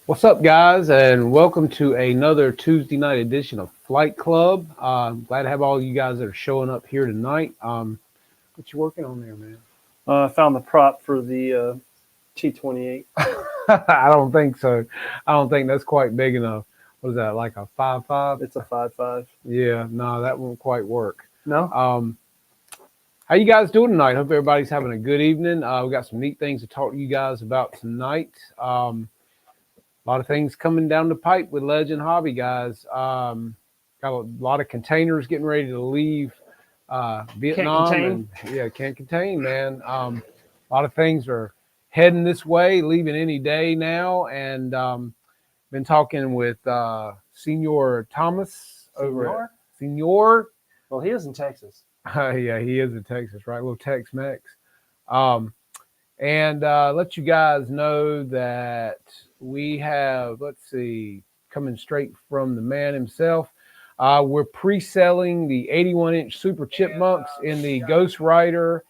What's up, guys, and welcome to another Tuesday night edition of Flight Club. Glad to have all you guys that are showing up here tonight. What you working on there, man? I found the prop for the T-28. I don't think so. I don't think that's quite big enough. What is that, like a 5.5? It's a 5.5. Yeah, no, that won't quite work. No? How you guys doing tonight? Hope everybody's having a good evening. We got some neat things to talk to you guys about tonight. A lot of things coming down the pipe with Legend Hobby, guys. Got a lot of containers getting ready to leave Vietnam. Can't contain, man. A lot of things are heading this way, leaving any day now. And been talking with Senor Thomas over at Senor. Well, he is in Texas. Yeah, he is in Texas, right? A little Tex-Mex. And let you guys know that we have, let's see, coming straight from the man himself. We're pre-selling the 81-inch Super Chipmunks in the Ghost Rider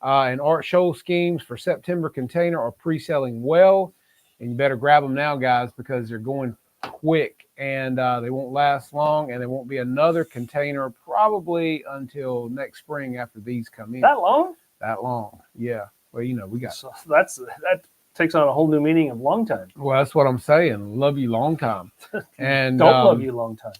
and Art Shoal schemes for September container are pre-selling well. And you better grab them now, guys, because they're going quick and they won't last long. And there won't be another container probably until next spring after these come in. That long? That long, yeah. Well, you know, we got... So that takes on a whole new meaning of long time. Well, that's what I'm saying. Love you long time. And don't love you long time.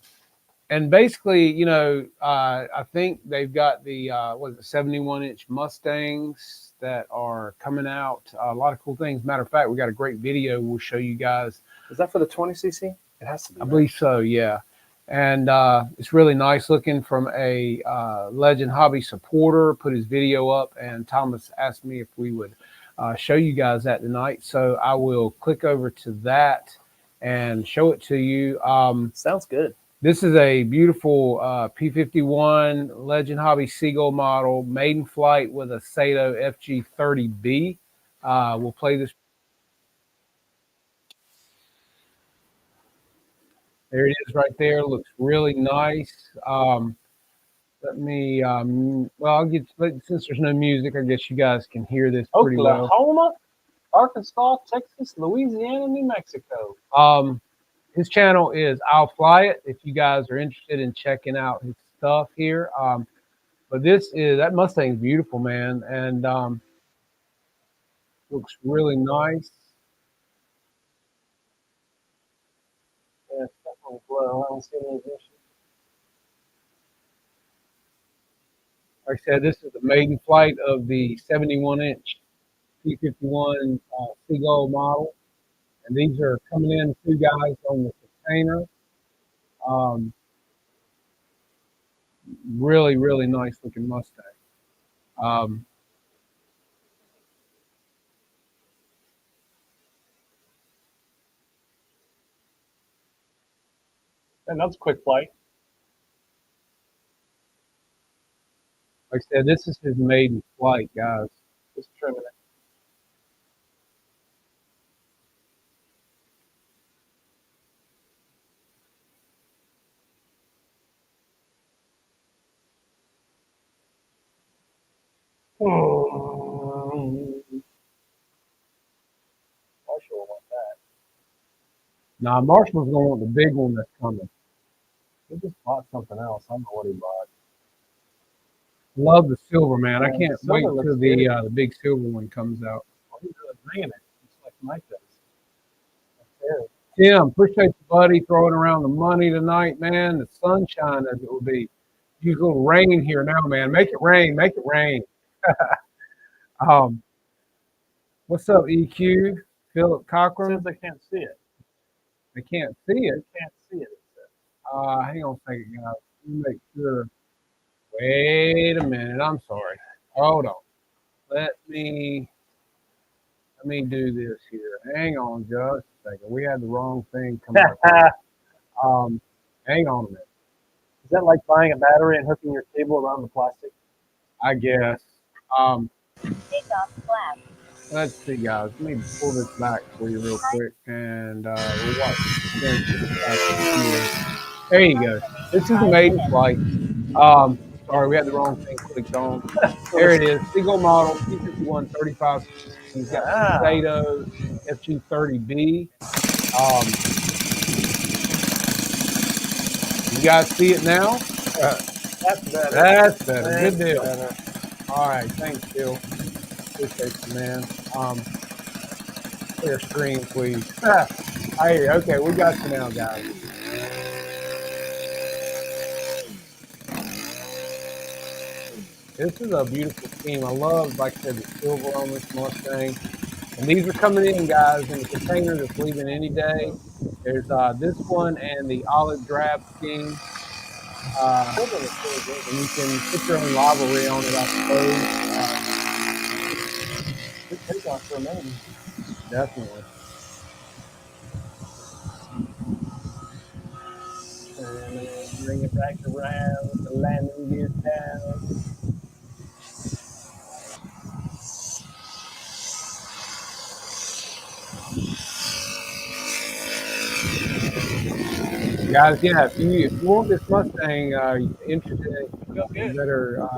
And basically, you know, I think they've got the 71-inch Mustangs that are coming out. A lot of cool things. Matter of fact, we got a great video we'll show you guys. Is that for the 20cc? It has to be. I believe so, yeah. And it's really nice looking from a Legend Hobby supporter. Put his video up, and Thomas asked me if we would show you guys that tonight. So I will click over to that and show it to you. Sounds good. This is a beautiful P-51 Legend Hobby Seagull model, maiden flight with a Sato FG-30B. We'll play this. There it is right there. Looks really nice. Let me, well, since there's no music, I guess you guys can hear this pretty well. Oklahoma, Arkansas, Texas, Louisiana, New Mexico. His channel is I'll Fly It if you guys are interested in checking out his stuff here. But that Mustang's beautiful, man, and looks really nice. Yeah, it's definitely glow. I don't see any issue. Like I said, this is the maiden flight of the 71-inch P-51 Seagull model. And these are coming in, two guys on the container. Really, really nice looking Mustang. And that's a quick flight. Like I said, this is his maiden flight, guys. Just trimming it. Marshall will want that. Now, Marshall's going to want the big one that's coming. He just bought something else. I don't know what he bought. Love the silver, man. I can't the wait silver till looks the big silver one comes out. Well, he's really bringing it. It's like Mike does. Tim, appreciate you, buddy, throwing around the money tonight, man. The sunshine as it will be. Use a little rain here now, man. Make it rain. Make it rain. What's up, EQ? Philip Cochran? Since they can't see it. They can't see it. They can't see it. Hang on a second, guys. Let me make sure. Wait a minute. I'm sorry. Hold on. Let me do this here. Hang on just a second. We had the wrong thing come up. Hang on a minute. Is that like buying a battery and hooking your cable around the plastic? I guess. Take off flag. Let's see, guys. Let me pull this back for you real quick, and we'll watch. There you go. This is the maiden flight. Sorry, we had the wrong thing clicked on. There it is. Seagull model, P-51 35. He's got the Sato FG-30B. You guys see it now? That's better. That's better. Good That's deal. better. All right, thanks, Bill. Appreciate you, man. Clear screen, please. Hey, okay, we got you now, guys. This is a beautiful scheme. I love, like I said, the silver on this Mustang. And these are coming in, guys, in the container that's leaving any day. There's this one and the olive drab scheme. And you can put your own livery on it, I suppose. Good takeoff for a Maiden. Definitely. And bring it back around with the landing gear down. Guys, yeah, if you want this Mustang, interested, you better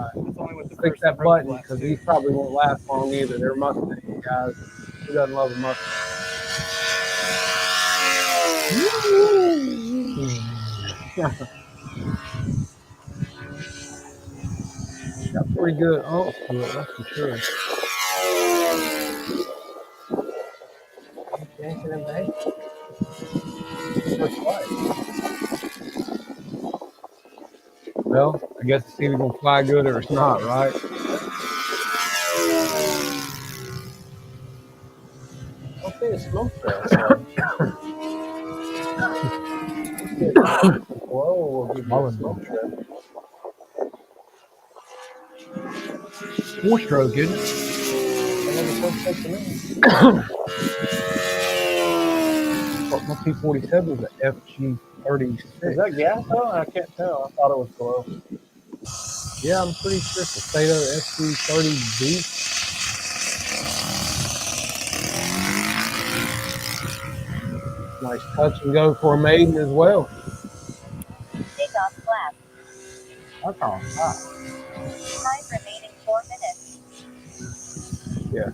click that button because these probably won't last long either. They're Mustangs, guys. Who doesn't love a Mustang? Got pretty good oomph to it, that's for sure. Well, I guess it's either gonna fly good or it's not, right? I don't see a smoke trail. Whoa, we'll give you a smoke trail. 4-stroke, isn't it? My P47 is a FG36. Is that gas though? I can't tell. I thought it was glow. Yeah, I'm pretty sure it's a Stato FG30B. Nice touch and go for a Maiden as well. Takeoff flaps. That's all right. Time remaining 4 minutes. Yeah.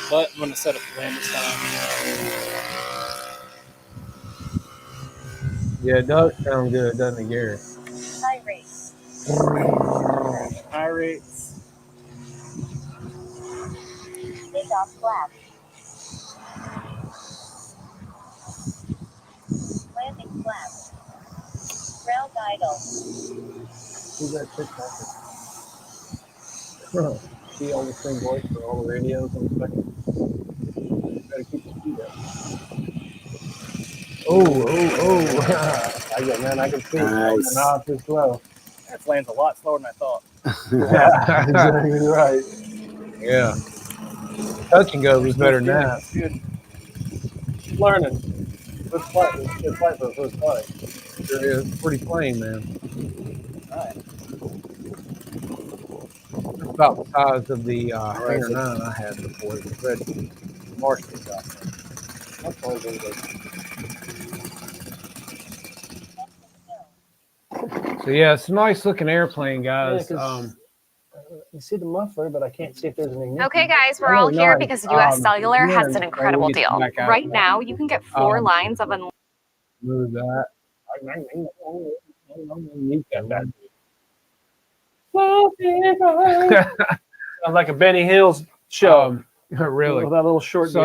But I'm gonna set up the land this time. Yeah, it does sound good, doesn't it, Gary? High rates. High rates. Takeoff flaps. Landing flaps. Ground idle. Who's that chick talking? She on the same voice for all the radios on the second. Gotta keep the speed up. I can see it. Nice. Now it's just slow. That lands a lot slower than I thought. Yeah, exactly right. Yeah. Touch and go was better than that. Good. Learning. Good flight. Good flight for the first flight. Sure is. Pretty plain, man. Right. It's about the size of the Hangar 9 I had before. It was red Marshall got. That's always been good. So yeah, it's a nice looking airplane, guys. Yeah, 'cause, you see the muffler, but I can't see if there's an ignition. Okay, guys, we're all here because US Cellular has an incredible deal. Right now, you can get 4 lines of unlimited. Move that. Sounds like a Benny Hills show. Really? With that little short dude.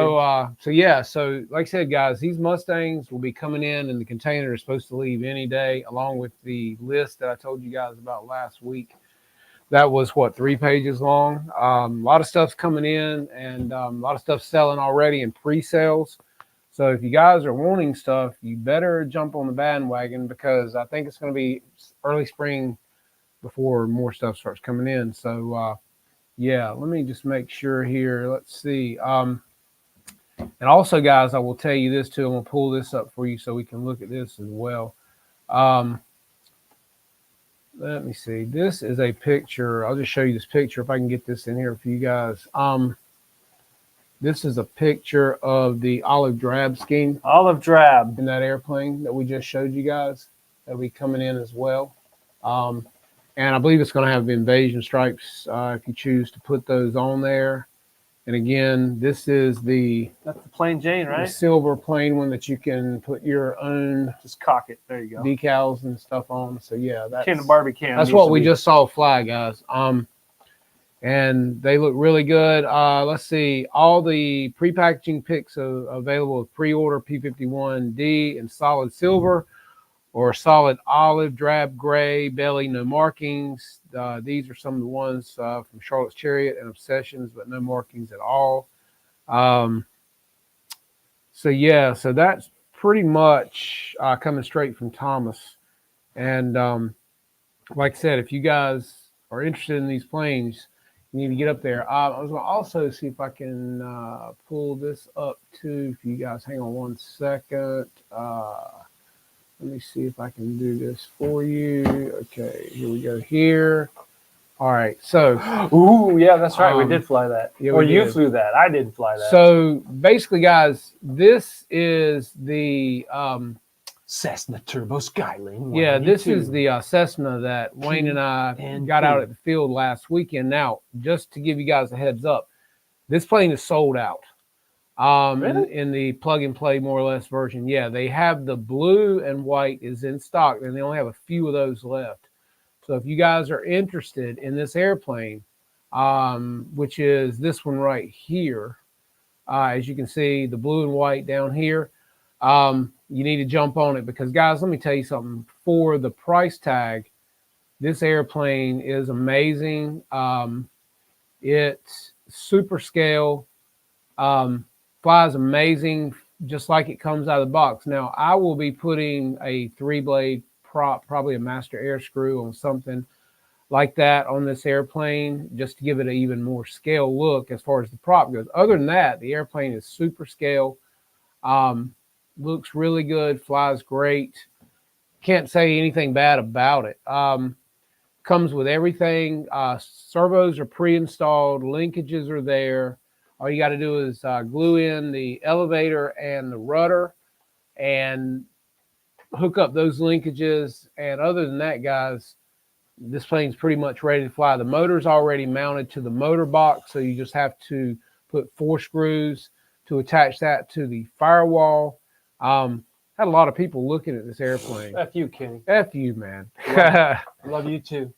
So like I said, guys, these Mustangs will be coming in the container. They're supposed to leave any day, along with the list that I told you guys about last week. That was what, 3 pages long. A lot of stuff's coming in, and a lot of stuff selling already in pre-sales. So if you guys are wanting stuff, you better jump on the bandwagon because I think it's going to be early spring before more stuff starts coming in. So yeah, let me just make sure here. Let's see. And also, guys, I will tell you this too. I'm going to pull this up for you so we can look at this as well. Let me see. This is a picture. I'll just show you this picture if I can get this in here for you guys. This is a picture of the olive drab scheme. Olive drab. In that airplane that we just showed you guys. That'll be coming in as well. And I believe it's going to have the invasion stripes if you choose to put those on there. And again, this is That's the plain Jane, the right? silver plain one that you can put your own Just cock it. There you go. decals and stuff on. So yeah, Ken the Barbie Cam. that's what we just saw fly, guys. And they look really good. Let's see, all the pre-packaging picks are available with pre-order P51D in solid silver or solid olive, drab gray, belly, no markings. These are some of the ones from Charlotte's Chariot and Obsessions, but no markings at all. So yeah, so that's pretty much coming straight from Thomas. And like I said, if you guys are interested in these planes, you need to get up there. I was going to also see if I can pull this up too. If you guys hang on one second. Let me see if I can do this for you. Okay, here we go here. All right, so. Ooh, yeah, that's right. We did fly that. Yeah, or you did. flew that. I didn't fly that. So basically, guys, this is the Cessna Turbo Skylane. Yeah, this is the Cessna that Wayne and I got out at the field last weekend. Now, just to give you guys a heads up, this plane is sold out. Really? In the plug and play more or less version. Yeah, they have the blue and white is in stock, and they only have a few of those left. So if you guys are interested in this airplane, which is this one right here, as you can see, the blue and white down here, you need to jump on it because, guys, let me tell you something. For the price tag, this airplane is amazing. It's super scale. Flies amazing, just like it comes out of the box. Now, I will be putting a 3-blade prop, probably a master air screw on something like that on this airplane, just to give it an even more scale look as far as the prop goes. Other than that, the airplane is super scale. Looks really good, flies great. Can't say anything bad about it. Comes with everything. Servos are pre-installed, linkages are there. All you got to do is glue in the elevator and the rudder and hook up those linkages. And other than that, guys, this plane's pretty much ready to fly. The motor's already mounted to the motor box, so you just have to put 4 screws to attach that to the firewall. Had a lot of people looking at this airplane. F you, Kenny. F you, man. Love you too.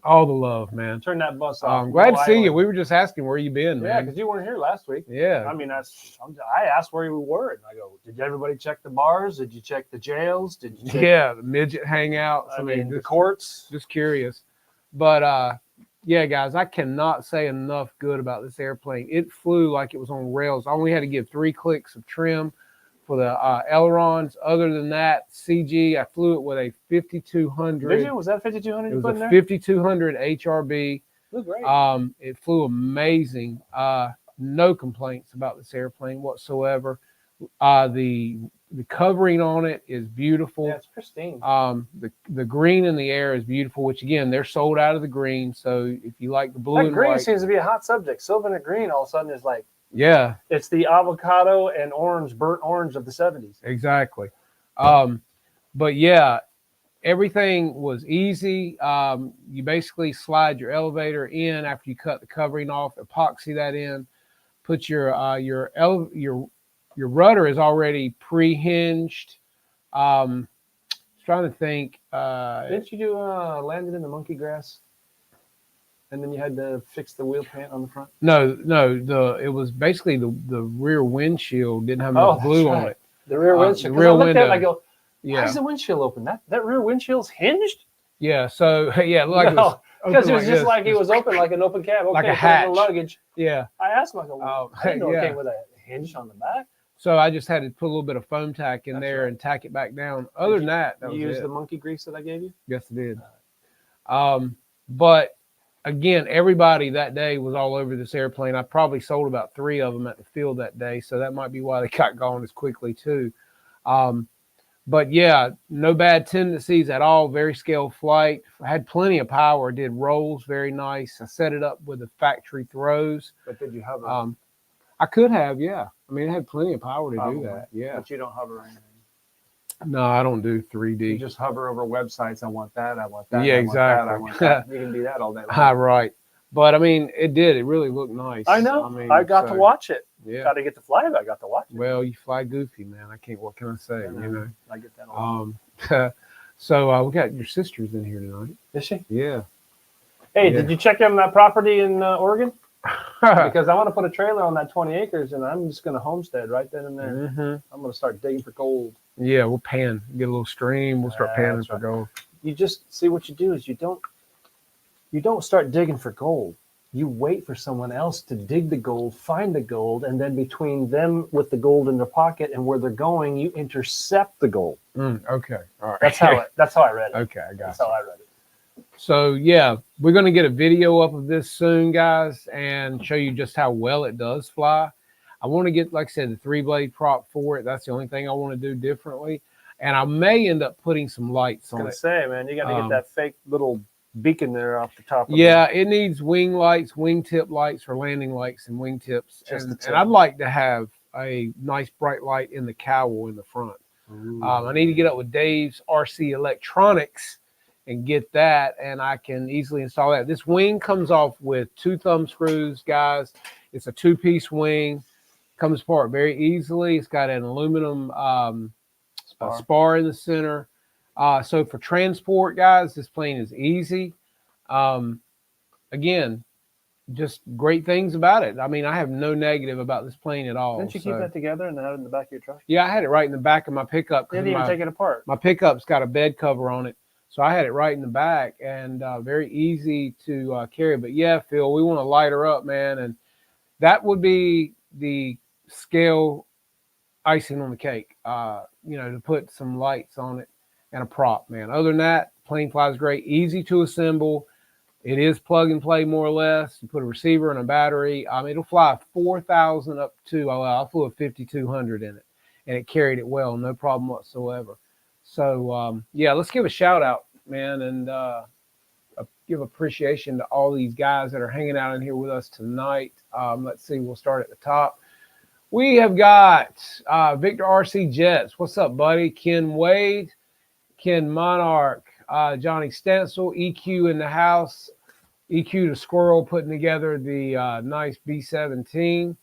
All the love, man. Turn that bus off. I'm glad to see you. We were just asking where you been, man. Yeah, because you weren't here last week. Yeah. I mean, I asked where you were, and I go, did everybody check the bars? Did you check the jails? Did you check the midget hangouts? I mean, the courts? Just curious. But yeah, guys, I cannot say enough good about this airplane. It flew like it was on rails. I only had to give 3 clicks of trim for the ailerons. Other than that, CG, I flew it with a 5200. Vision? Was that 5200 It you was put in a there? 5200 HRB. Flew great. It flew amazing. No complaints about this airplane whatsoever. The covering on it is beautiful. Yeah, it's pristine. The green in the air is beautiful, which again, they're sold out of the green. So if you like the blue That and green white, seems to be a hot subject. Silver and green all of a sudden is like, yeah, it's the avocado and orange, burnt orange of the 70s. exactly. But yeah, everything was easy. You basically slide your elevator in after you cut the covering off, epoxy that in, put your rudder is already pre-hinged. Trying to think. Didn't you do landed in the monkey grass? And then you had to fix the wheel pant on the front? No. It was basically the rear windshield didn't have enough glue on it. The rear windshield. The rear I looked window. at it and I go, Yeah. why is the windshield open? That rear windshield's hinged? Yeah. So yeah, it looked like it was because it was open just this. like it was open like an open cab. Okay, Like a put in hatch. the luggage. Yeah. I asked him, I go, well, I didn't know yeah. it came with a hinge on the back. So I just had to put a little bit of foam tack in That's there right. and tack it back down. Other than that, that You was used it. the monkey grease that I gave you? Yes, I did. But again, everybody that day was all over this airplane. I probably sold about 3 of them at the field that day, so that might be why they got gone as quickly too. But yeah, no bad tendencies at all. Very scale flight. Had plenty of power. Did rolls very nice. I set it up with the factory throws. But did you hover? I could have, yeah. I mean, it had plenty of power to Probably. do that. Yeah. But you don't hover or anything. No, I don't do 3D. You just hover over websites. I want that. I want that. Yeah, I want that, exactly. I want that. You can do that all day long. Right. But I mean, it did. It really looked nice. I know. I mean, I got to watch it. Yeah. Got to get to fly it. I got to watch it. Well, you fly goofy, man. I can't. What can I say? You know. I get that a lot. So we got your sisters in here tonight. Is she? Yeah. Hey, Yeah. did you check on that property in Oregon? Because I want to put a trailer on that 20 acres, and I'm just going to homestead right then and there. I'm going to start digging for gold. Yeah, we'll pan. Get a little stream. We'll start panning That's for right. gold. You just see what you do is you don't start digging for gold. You wait for someone else to dig the gold, find the gold, and then between them with the gold in their pocket and where they're going, you intercept the gold. Okay. All right. That's how I read it. Okay, I got That's you. how I read it. So yeah, we're gonna get a video up of this soon, guys, and show you just how well it does fly. I want to get, like I said, the 3-blade prop for it. That's the only thing I want to do differently. And I may end up putting some lights on I it. was gonna say, man, you got to get that fake little beacon there off the top. Of Yeah, it needs wing lights, wingtip lights for landing lights and wingtips. And I'd like to have a nice bright light in the cowl in the front. I need to get up with Dave's RC Electronics and get that, and I can easily install that. This wing comes off with 2 thumb screws, guys. It's a 2-piece wing. Comes apart very easily. It's got an aluminum spar in the center. So for transport, guys, this plane is easy. Again, just great things about it. I mean, I have no negative about this plane at all. Didn't you keep that together and have it in the back of your truck? Yeah, I had it right in the back of my pickup. Didn't even take it apart. My pickup's got a bed cover on it. So I had it right in the back, and very easy to carry. But yeah, Phil, we want to light her up, man. And that would be the scale icing on the cake, you know, to put some lights on it and a prop, man. Other than that, plane flies great, easy to assemble. It is plug and play more or less. You put a receiver and a battery. It'll fly 4,000 up to, I flew a 5,200 in it, and it carried it well, no problem whatsoever. So, yeah, let's give a shout out, man, and give appreciation to all these guys that are hanging out in here with us tonight. Let's see, we'll start at the top. We have got Victor RC Jets. What's up, buddy? Ken Wade, Ken Monarch, Johnny Stencil, EQ in the house. EQ the Squirrel putting together the nice B-17.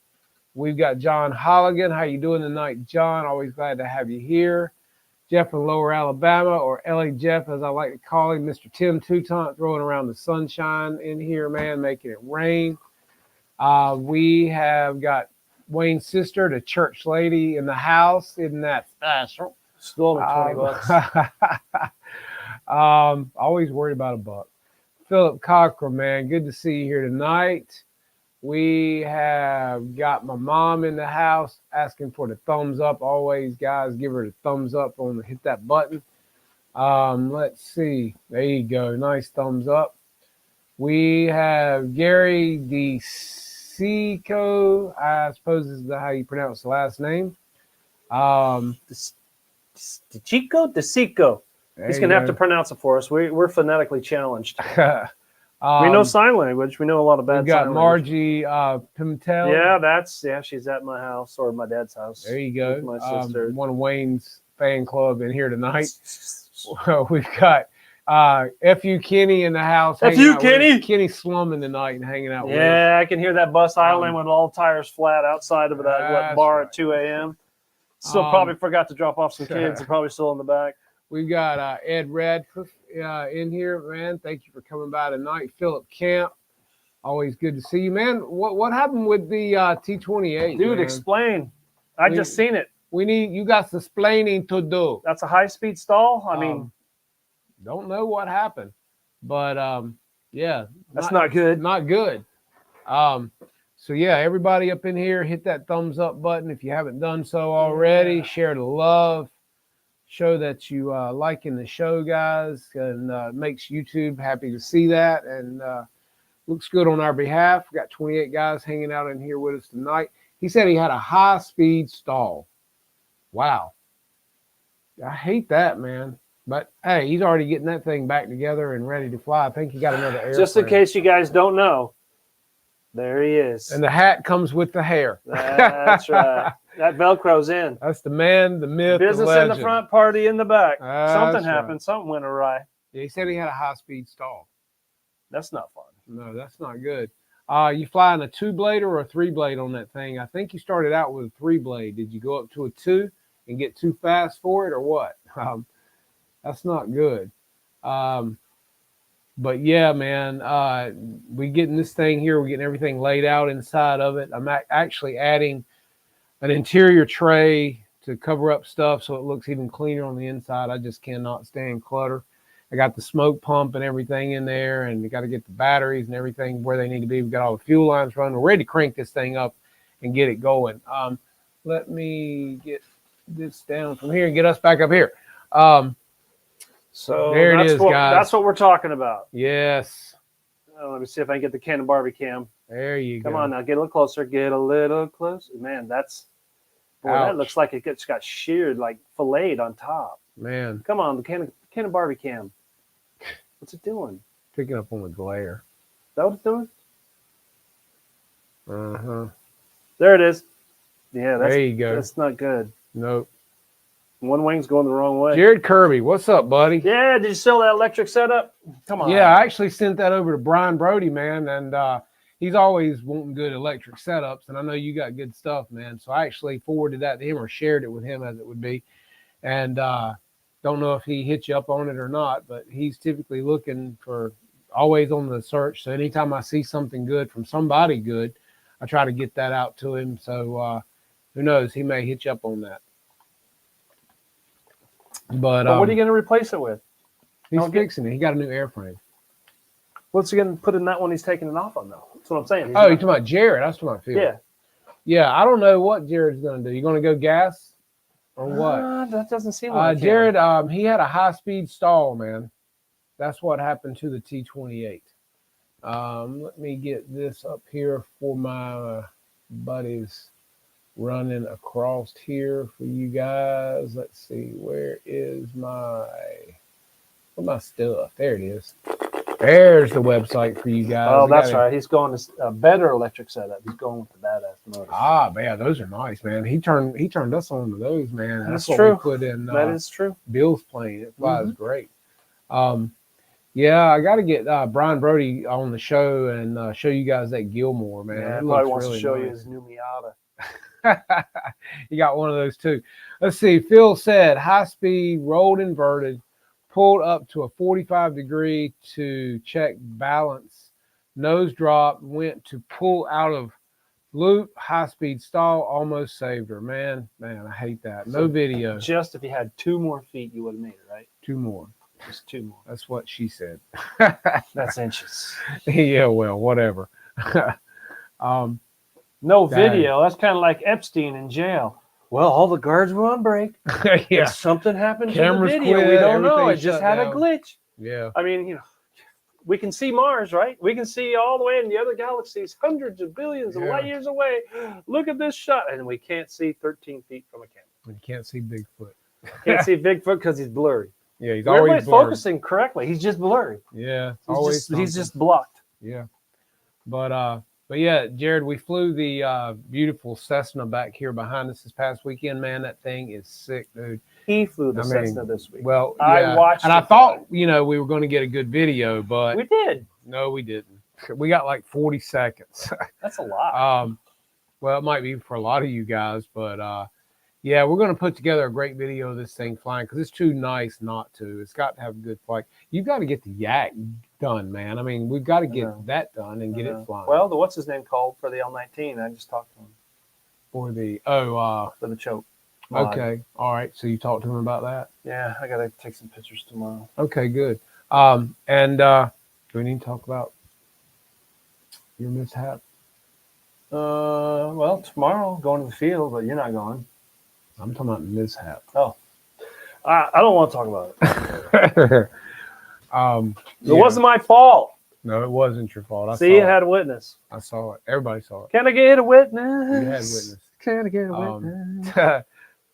We've got John Holligan. How you doing tonight, John? Always glad to have you here. Jeff from Lower Alabama, or LA Jeff, as I like to call him. Mr. Tim Toutant throwing around the sunshine in here, man, making it rain. We have got Wayne's sister, the church lady in the house. Isn't that special? Stole me 20 bucks. Always worried about $1. Philip Cochran, man, good to see you here tonight. We have got my mom in the house asking for the thumbs up. Always, guys, give her the thumbs up hit that button. Let's see. There you go. Nice thumbs up. We have Gary DeSico. I suppose this is how you pronounce the last name. DeSico. He's going to have to pronounce it for us. We're phonetically challenged. We know sign language. We know a lot of bad. We got sign Margie Pimentel. Yeah, she's at my house or my dad's house. There you go. My sister. One of Wayne's fan club in here tonight. We've got F.U. Kenny in the house. F.U. Kenny. Kenny slumming tonight and hanging out with us. Yeah, I can hear that bus idling with all tires flat outside of that bar at 2 a.m. Still probably forgot to drop off some kids. They're probably still in the back. We've got Ed Radcliffe in here, man. Thank you for coming by tonight. Philip Camp, always good to see you, man. What happened with the T-28? Dude, man? Explain. I just seen it. You got some explaining to do. That's a high-speed stall? I mean, don't know what happened, but yeah. That's not good. Not good. So yeah, everybody up in here, hit that thumbs up button if you haven't done so already. Yeah. Share the love. Show that you liking the show, guys, and makes YouTube happy to see that, and looks good on our behalf. We got 28 guys hanging out in here with us tonight. He said he had a high-speed stall. Wow. I hate that, man. But, hey, he's already getting that thing back together and ready to fly. I think he got another airframe. Just in case you guys don't know, there he is. And the hat comes with the hair. That's right. That Velcro's in. That's the man, the myth, Business the legend. in the front, party in the back. Something That's happened. Right. Something went awry. Yeah, he said he had a high-speed stall. That's not fun. No, that's not good. You flying a 2-blade or a 3-blade on that thing? I think you started out with a 3-blade. Did you go up to a 2 and get too fast for it or what? That's not good. But yeah, man, we getting this thing here. We're getting everything laid out inside of it. I'm actually adding an interior tray to cover up stuff so it looks even cleaner on the inside. I just cannot stand clutter. I got the smoke pump and everything in there, and you got to get the batteries and everything where they need to be. We've got all the fuel lines running. We're ready to crank this thing up and get it going. Let me get this down from here and get us back up here. So there it is, guys. That's what we're talking about. Yes. Let me see if I can get the Canon Barbie cam. There you go. Come on now, get a little closer. Get a little closer. Man, that's... Boy, that looks like it just got sheared, like filleted on top. Man. Come on, the Canon Barbie cam. What's it doing? Picking up on the glare. Is that what it's doing? Uh-huh. There it is. Yeah, there you go. That's not good. Nope. One wing's going the wrong way. Jared Kirby, what's up, buddy? Yeah, did you sell that electric setup? Come on. Yeah, I actually sent that over to Brian Brody, man, and he's always wanting good electric setups, and I know you got good stuff, man. So I actually forwarded that to him or shared it with him as it would be. And don't know if he hit you up on it or not, but he's typically looking for, always on the search. So anytime I see something good from somebody good, I try to get that out to him. So who knows, he may hit you up on that. But what are you going to replace it with? He's fixing it. He got a new airframe. What's he going to put in that one he's taking it off on, though? That's what I'm saying. You're talking about Jared. I was talking about Phil. Yeah. Yeah, I don't know what Jared's going to do. You going to go gas or what? That doesn't seem like Jared, he had a high-speed stall, man. That's what happened to the T-28. Let me get this up here for my buddies running across here for you guys. Let's see, where is my stuff? There it is. There's the website for you guys. Oh, that's right. He's going to a better electric setup. He's going with the badass motor. Ah, man, those are nice, man. He turned us on to those, man. That's what true. We put in. That is true. Bill's plane. It flies great. Yeah, I got to get Brian Brody on the show and show you guys that Gilmore, man. Yeah, it probably wants really to show nice. you his new Miata. You got one of those too. Let's see. Phil said high speed, rolled inverted, pulled up to a 45 degree to check balance, nose drop, went to pull out of loop, high speed stall, almost saved her. Man, I hate that. No video. Just if you had 2 more feet, you would have made it, right? 2 more. Just 2 more. That's what she said. That's inches. Yeah, well, whatever. No video. That's kind of like Epstein in jail. Well, all the guards were on break. Yeah. If something happened Cameras to the video. quit, We don't know. It everything just shut had a down. glitch. Yeah. I mean, we can see Mars, right? We can see all the way in the other galaxies, hundreds of billions of light years away. Look at this shot. And we can't see 13 feet from a camera. You can't see Bigfoot. Can't see Bigfoot because he's blurry. Yeah, he's Everybody's always blurry. focusing correctly. He's just blurry. Yeah, He's just blocked. Yeah. But yeah, Jared, we flew the beautiful Cessna back here behind us this past weekend. Man, that thing is sick, dude. He flew the Cessna this week. Well, yeah. I watched and I thought, we were going to get a good video, but we did. No, we didn't. We got like 40 seconds. That's a lot. Well, it might be for a lot of you guys, but yeah, we're going to put together a great video of this thing flying because it's too nice not to. It's got to have a good flight. You've got to get the yak done, man. I mean, we've got to get that done and get it flying. Well, what's his name called for the L-19? I just talked to him. For the choke. Okay. All right. So you talked to him about that? Yeah, I got to take some pictures tomorrow. Okay, good. And do we need to talk about your mishap? Well, tomorrow going to the field, but you're not going. I'm talking about mishap. Oh, I don't want to talk about it. It wasn't my fault. No, it wasn't your fault. See, it had a witness. I saw it. Everybody saw it. Can I get a witness? You had a witness. Can I get a witness?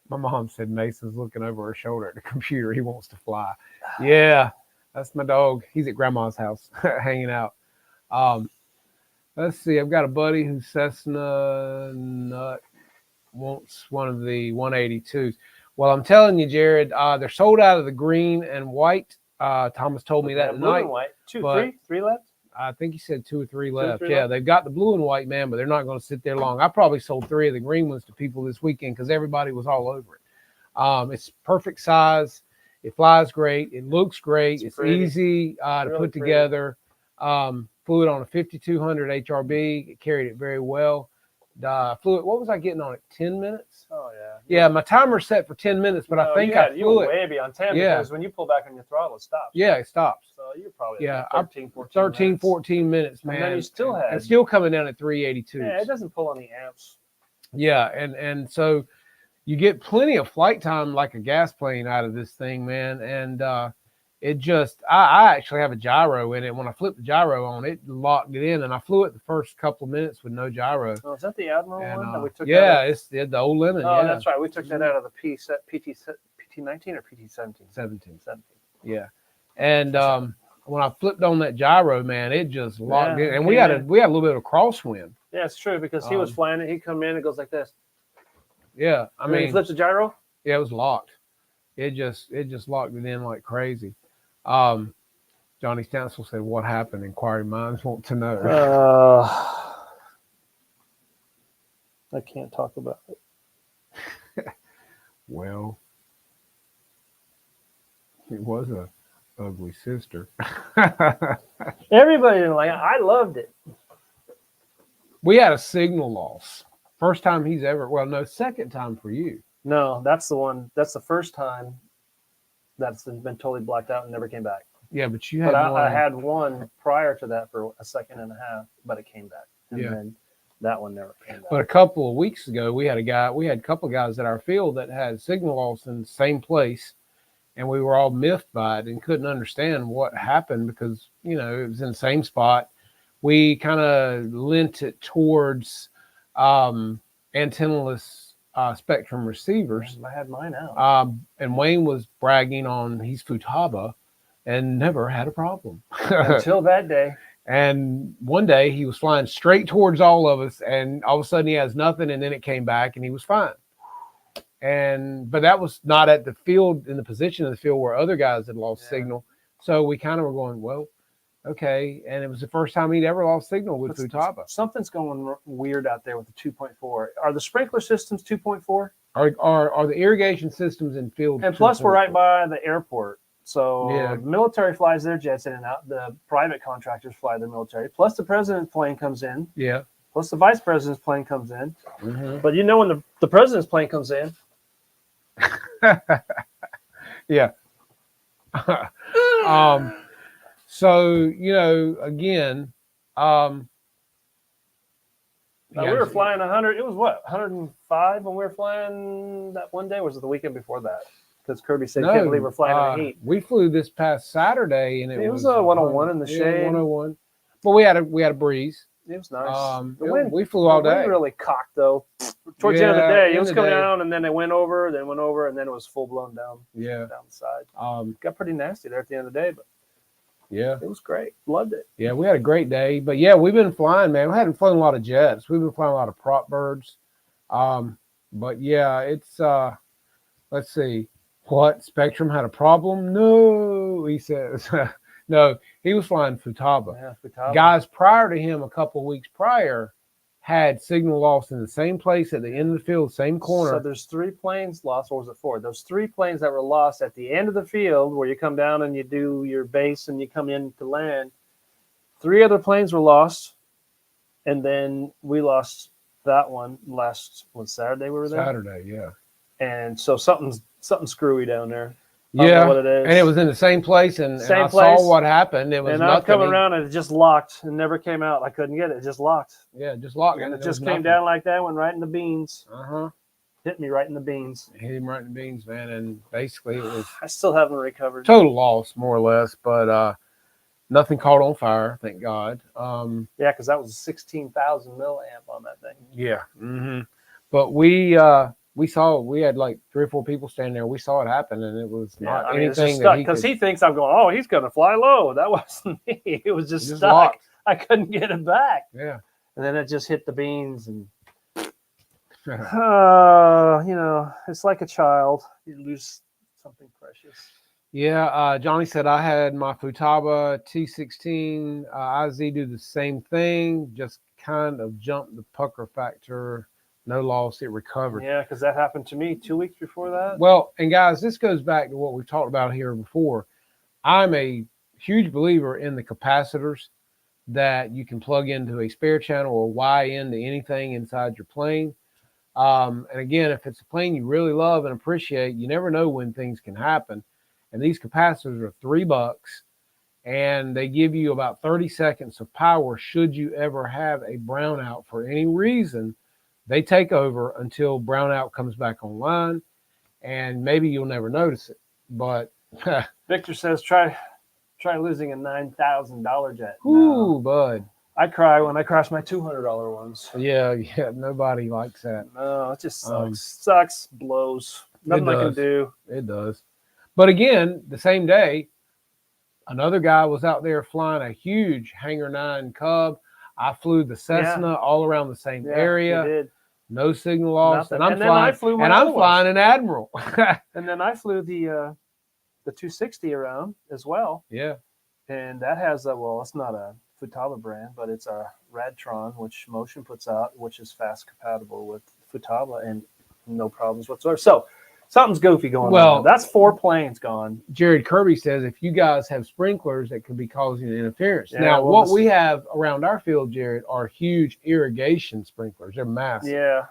My mom said Mason's looking over her shoulder at the computer. He wants to fly. Yeah, that's my dog. He's at Grandma's house hanging out. Let's see. I've got a buddy who's Cessna nut wants one of the 182s. Well, I'm telling you, Jared, they're sold out of the green and white. Thomas told me that blue night. and white. Three left. I think he said 2 or 3 or left. 3 Yeah, left? they've got the blue and white, man, but they're not going to sit there long. I probably sold 3 of the green ones to people this weekend because everybody was all over it. It's perfect size. It flies great. It looks great. It's pretty. easy to Really put pretty. together. Flew it on a 5200 HRB. It carried it very well. Flew it. What was I getting on it? 10 minutes? Oh yeah. Yeah, my timer's set for 10 minutes, but I think I you flew were it. way beyond 10 Yeah. because when you pull back on your throttle, it stops. Yeah, it stops. So you're probably Yeah, at 13, 14 13, minutes. 14 minutes, man. And then you still had. And still coming down at 382. Yeah, it doesn't pull any amps. Yeah, and so you get plenty of flight time like a gas plane out of this thing, man. And it just, I actually have a gyro in it. When I flipped the gyro on, it locked it in, and I flew it the first couple of minutes with no gyro. Oh, is that the Admiral And, one that we took? yeah, it's the old lemon. Oh, yeah. that's right. We took that out of the PT19 or PT17? 17. 17. Yeah. And when I flipped on that gyro, man, it just locked in. And we came had a little bit of crosswind. Yeah, it's true because he was flying it. He'd come in and goes like this. Yeah, I And then he mean, flips the gyro. yeah, it was locked. It just locked it in like crazy. Johnny Stansel said, "What happened? Inquiring minds want to know." I can't talk about it. Well, it was a ugly sister. Everybody didn't like it. I loved it. We had a signal loss. First time he's ever. Well, no, second time for you. No, that's the one. That's the first time that's been totally blacked out and never came back. Yeah, but you had But one. I had one prior to that for a second and a half, but it came back. And Yeah. then that one never came back. But a couple of weeks ago, we had a couple of guys at our field that had signal loss in the same place, and we were all miffed by it and couldn't understand what happened because, you know, it was in the same spot. We kind of lent it towards antennaless spectrum receivers. I had mine out. And Wayne was bragging on he's Futaba and never had a problem. Until that day. And one day he was flying straight towards all of us, and all of a sudden he has nothing, and then it came back and he was fine. But that was not at the field, in the position of the field where other guys had lost signal. So we kind of were going, well, okay. And it was the first time he'd ever lost signal with Futaba. Something's going weird out there with the 2.4. Are the sprinkler systems 2.4? Are the irrigation systems in field? And plus, we're right by the airport. So Yeah. the military flies their jets in and out. The private contractors fly their military. Plus the president's plane comes in. Yeah. Plus the vice president's plane comes in. Mm-hmm. But you know when the president's plane comes in. Yeah. So, you know, again, We were flying 100. It was what, 105 when we were flying that one day? Or was it the weekend before that? Because Kirby said, can't believe we're flying in the heat. We flew this past Saturday, and it was a 101 in the shade. 101. But we had a breeze. It was nice. The wind, we flew all the day. wind really cocked though. Towards the end of the day, it was coming day. down, and then they went over, and then it was full blown down. Yeah. Down the side. Got pretty nasty there at the end of the day, but yeah, it was great. Loved it. Yeah, we had a great day. But yeah, we've been flying, man. We hadn't flown a lot of jets. We've been flying a lot of prop birds. But yeah, it's let's see. What? Spectrum had a problem? No, he says. No, he was flying Futaba. Yeah, Futaba. Guys prior to him, a couple of weeks prior, had signal loss in the same place at the end of the field, same corner. So there's 3 planes lost, or was it 4? Those 3 planes that were lost at the end of the field where you come down and you do your base and you come in to land. 3 other planes were lost, and then we lost that one Saturday we were there? Saturday, yeah. And so something screwy down there. Yeah, what it is. And it was in the same place, and I place. saw what happened. It was and nothing. I'm coming around, and it just locked and never came out. I couldn't get it. It just locked. Yeah, just locked. And it just came down like that, went right in the beans. Hit me right in the beans. Hit him right in the beans, man. And basically, it was. I still haven't recovered. Total loss, more or less, but nothing caught on fire, thank God. Yeah, because that was 16,000 milliamp on that thing. Yeah. Mm-hmm. But we had like 3 or 4 people standing there. We saw it happen, and it was not anything that because he thinks I'm going, oh, he's going to fly low. That wasn't me. It was just stuck. Locked. I couldn't get it back. Yeah. And then it just hit the beans, and you know, it's like a child. You lose something precious. Yeah, Johnny said I had my Futaba T16 IZ do the same thing, just kind of jumped the pucker factor, no loss, it recovered. Yeah, because that happened to me 2 weeks before that. Well, and guys, this goes back to what we've talked about here before. I'm a huge believer in the capacitors that you can plug into a spare channel or Y into anything inside your plane. And again, if it's a plane you really love and appreciate, you never know when things can happen. And these capacitors are $3, and they give you about 30 seconds of power. Should you ever have a brownout for any reason, they take over until brownout comes back online, and maybe you'll never notice it. But Victor says, try losing a $9,000 jet. ooh, No. bud. I cry when I crash my $200 ones. Yeah, nobody likes that. No, it just sucks, blows. Nothing I can do. It does. But again, the same day, another guy was out there flying a huge Hangar 9 Cub. I flew the Cessna all around the same area. You did. No signal loss. Nothing. And I'm flying an Admiral. And then I flew the 260 around as well. Yeah. And that has it's not a Futaba brand, but it's a Radtron, which Motion puts out, which is fast compatible with Futaba and no problems whatsoever. So something's goofy going on. That's 4 planes gone. Jared Kirby says if you guys have sprinklers that could be causing interference. Now, what we have around our field, Jared, are huge irrigation sprinklers. They're massive. Yeah.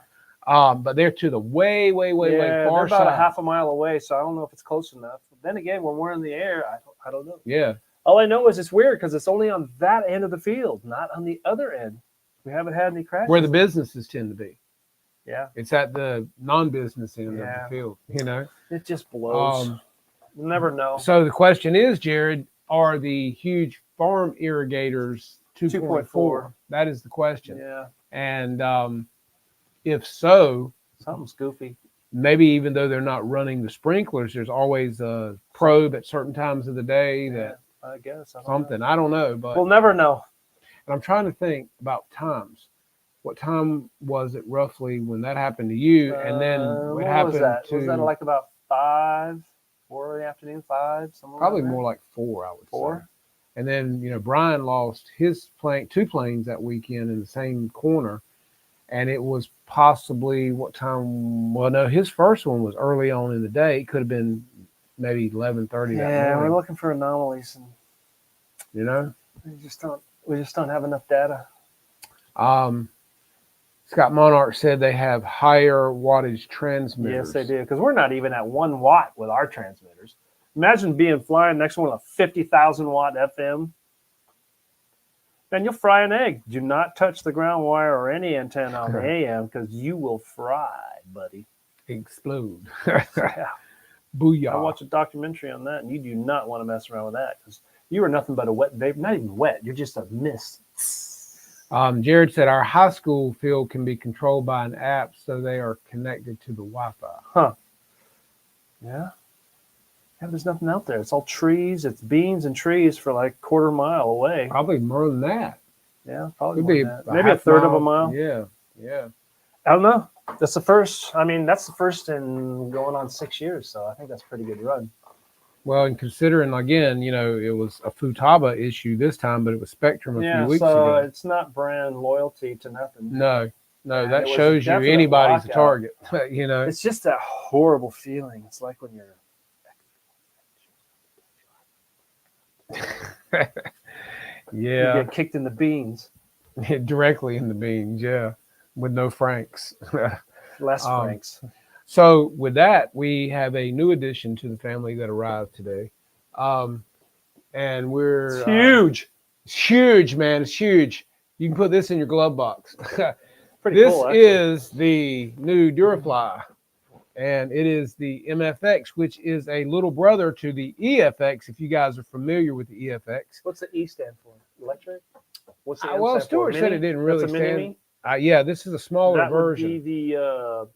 But they're to the way far they're about side. a half a mile away, so I don't know if it's close enough. But then again, when we're in the air, I don't know. Yeah. All I know is it's weird because it's only on that end of the field, not on the other end. We haven't had any crashes. Where the businesses tend to be. Yeah. It's at the non-business end of the field, you know. It just blows. You never know. So the question is, Jared, are the huge farm irrigators 2.4? That is the question. Yeah. And if so, something's goofy. Maybe even though they're not running the sprinklers, there's always a probe at certain times of the day that I guess I don't know, but we'll never know. And I'm trying to think about times. What time was it roughly when that happened to you? And then what happened was that? to? Was that like about 4 in the afternoon, 5? Probably more like 4, I would say. 4. And then Brian lost his plane, 2 planes that weekend in the same corner, and it was possibly what time? Well, no, his first one was early on in the day. It could have been maybe 11:30 that morning. Yeah, we're looking for anomalies, and we just don't have enough data. Scott Monarch said they have higher wattage transmitters. Yes, they do, because we're not even at 1 watt with our transmitters. Imagine being flying next to one of 50,000 watt FM. Then you'll fry an egg. Do not touch the ground wire or any antenna on the AM because you will fry, buddy. Explode. Yeah. Booyah. I watched a documentary on that, and you do not want to mess around with that because you are nothing but a wet vapor. Not even wet. You're just a mist. Jared said our high school field can be controlled by an app, so they are connected to the Wi-Fi. Huh. Yeah. Yeah, there's nothing out there. It's all trees. It's beans and trees for like 1/4 mile away. Probably more than that. Yeah, probably Could be more than that. Maybe a third of a mile. Yeah, yeah. I don't know. That's the first. I mean, that's the first in going on 6 years. So I think that's a pretty good run. Well, and considering again, it was a Futaba issue this time, but it was Spectrum a few weeks ago. So it's not brand loyalty to nothing. No, that shows you anybody's a target. It's just that horrible feeling. It's like when you're. Yeah. You get kicked in the beans. Directly in the beans, yeah. With no francs. Less francs. So with that, we have a new addition to the family that arrived today. And we're... It's huge. It's huge, man. It's huge. You can put this in your glove box. Pretty cool, actually. This is the new Durafly. And it is the MFX, which is a little brother to the EFX, if you guys are familiar with the EFX. What's the E stand for? Electric? What's the well, Stuart said it didn't really stand. Yeah, this is a smaller version. That would be the,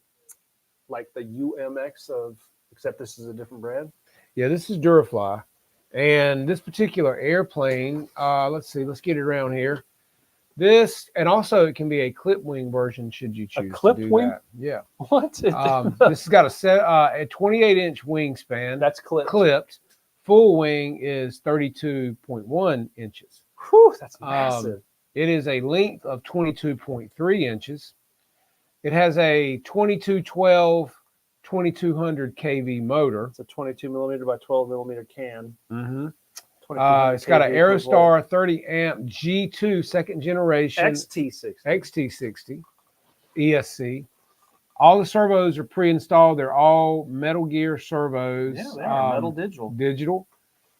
like the UMX of, except this is a different brand? Yeah, this is Durafly. And this particular airplane, let's see, let's get it around here. This, and also it can be a clip wing version should you choose clip to do wing? that. Yeah. What? This has got a 28-inch wingspan. That's clipped. full wing is 32.1 inches. Whew, that's massive. It is a length of 22.3 inches. It has a 2212 2200 kV motor. It's a 22 millimeter by 12 millimeter can. Mm-hmm. It's got an Aerostar 30 amp G2 second generation XT60 ESC. All the servos are pre-installed. They're all Metal Gear servos. Yeah, they are metal digital.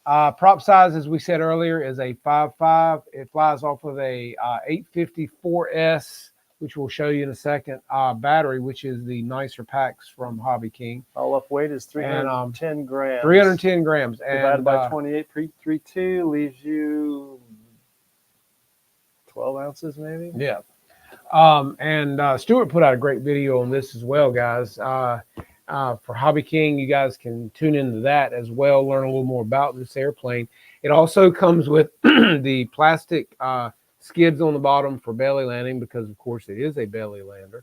Prop size, as we said earlier, is a 5.5. It flies off of a 854S, which we'll show you in a second, battery, which is the nicer packs from Hobby King. All up weight is 310 grams. 310 grams. Divided by 28.32 leaves you 12 ounces, maybe? Yeah. Stuart put out a great video on this as well, guys. For Hobby King, you guys can tune into that as well, learn a little more about this airplane. It also comes with the plastic skids on the bottom for belly landing, because of course it is a belly lander.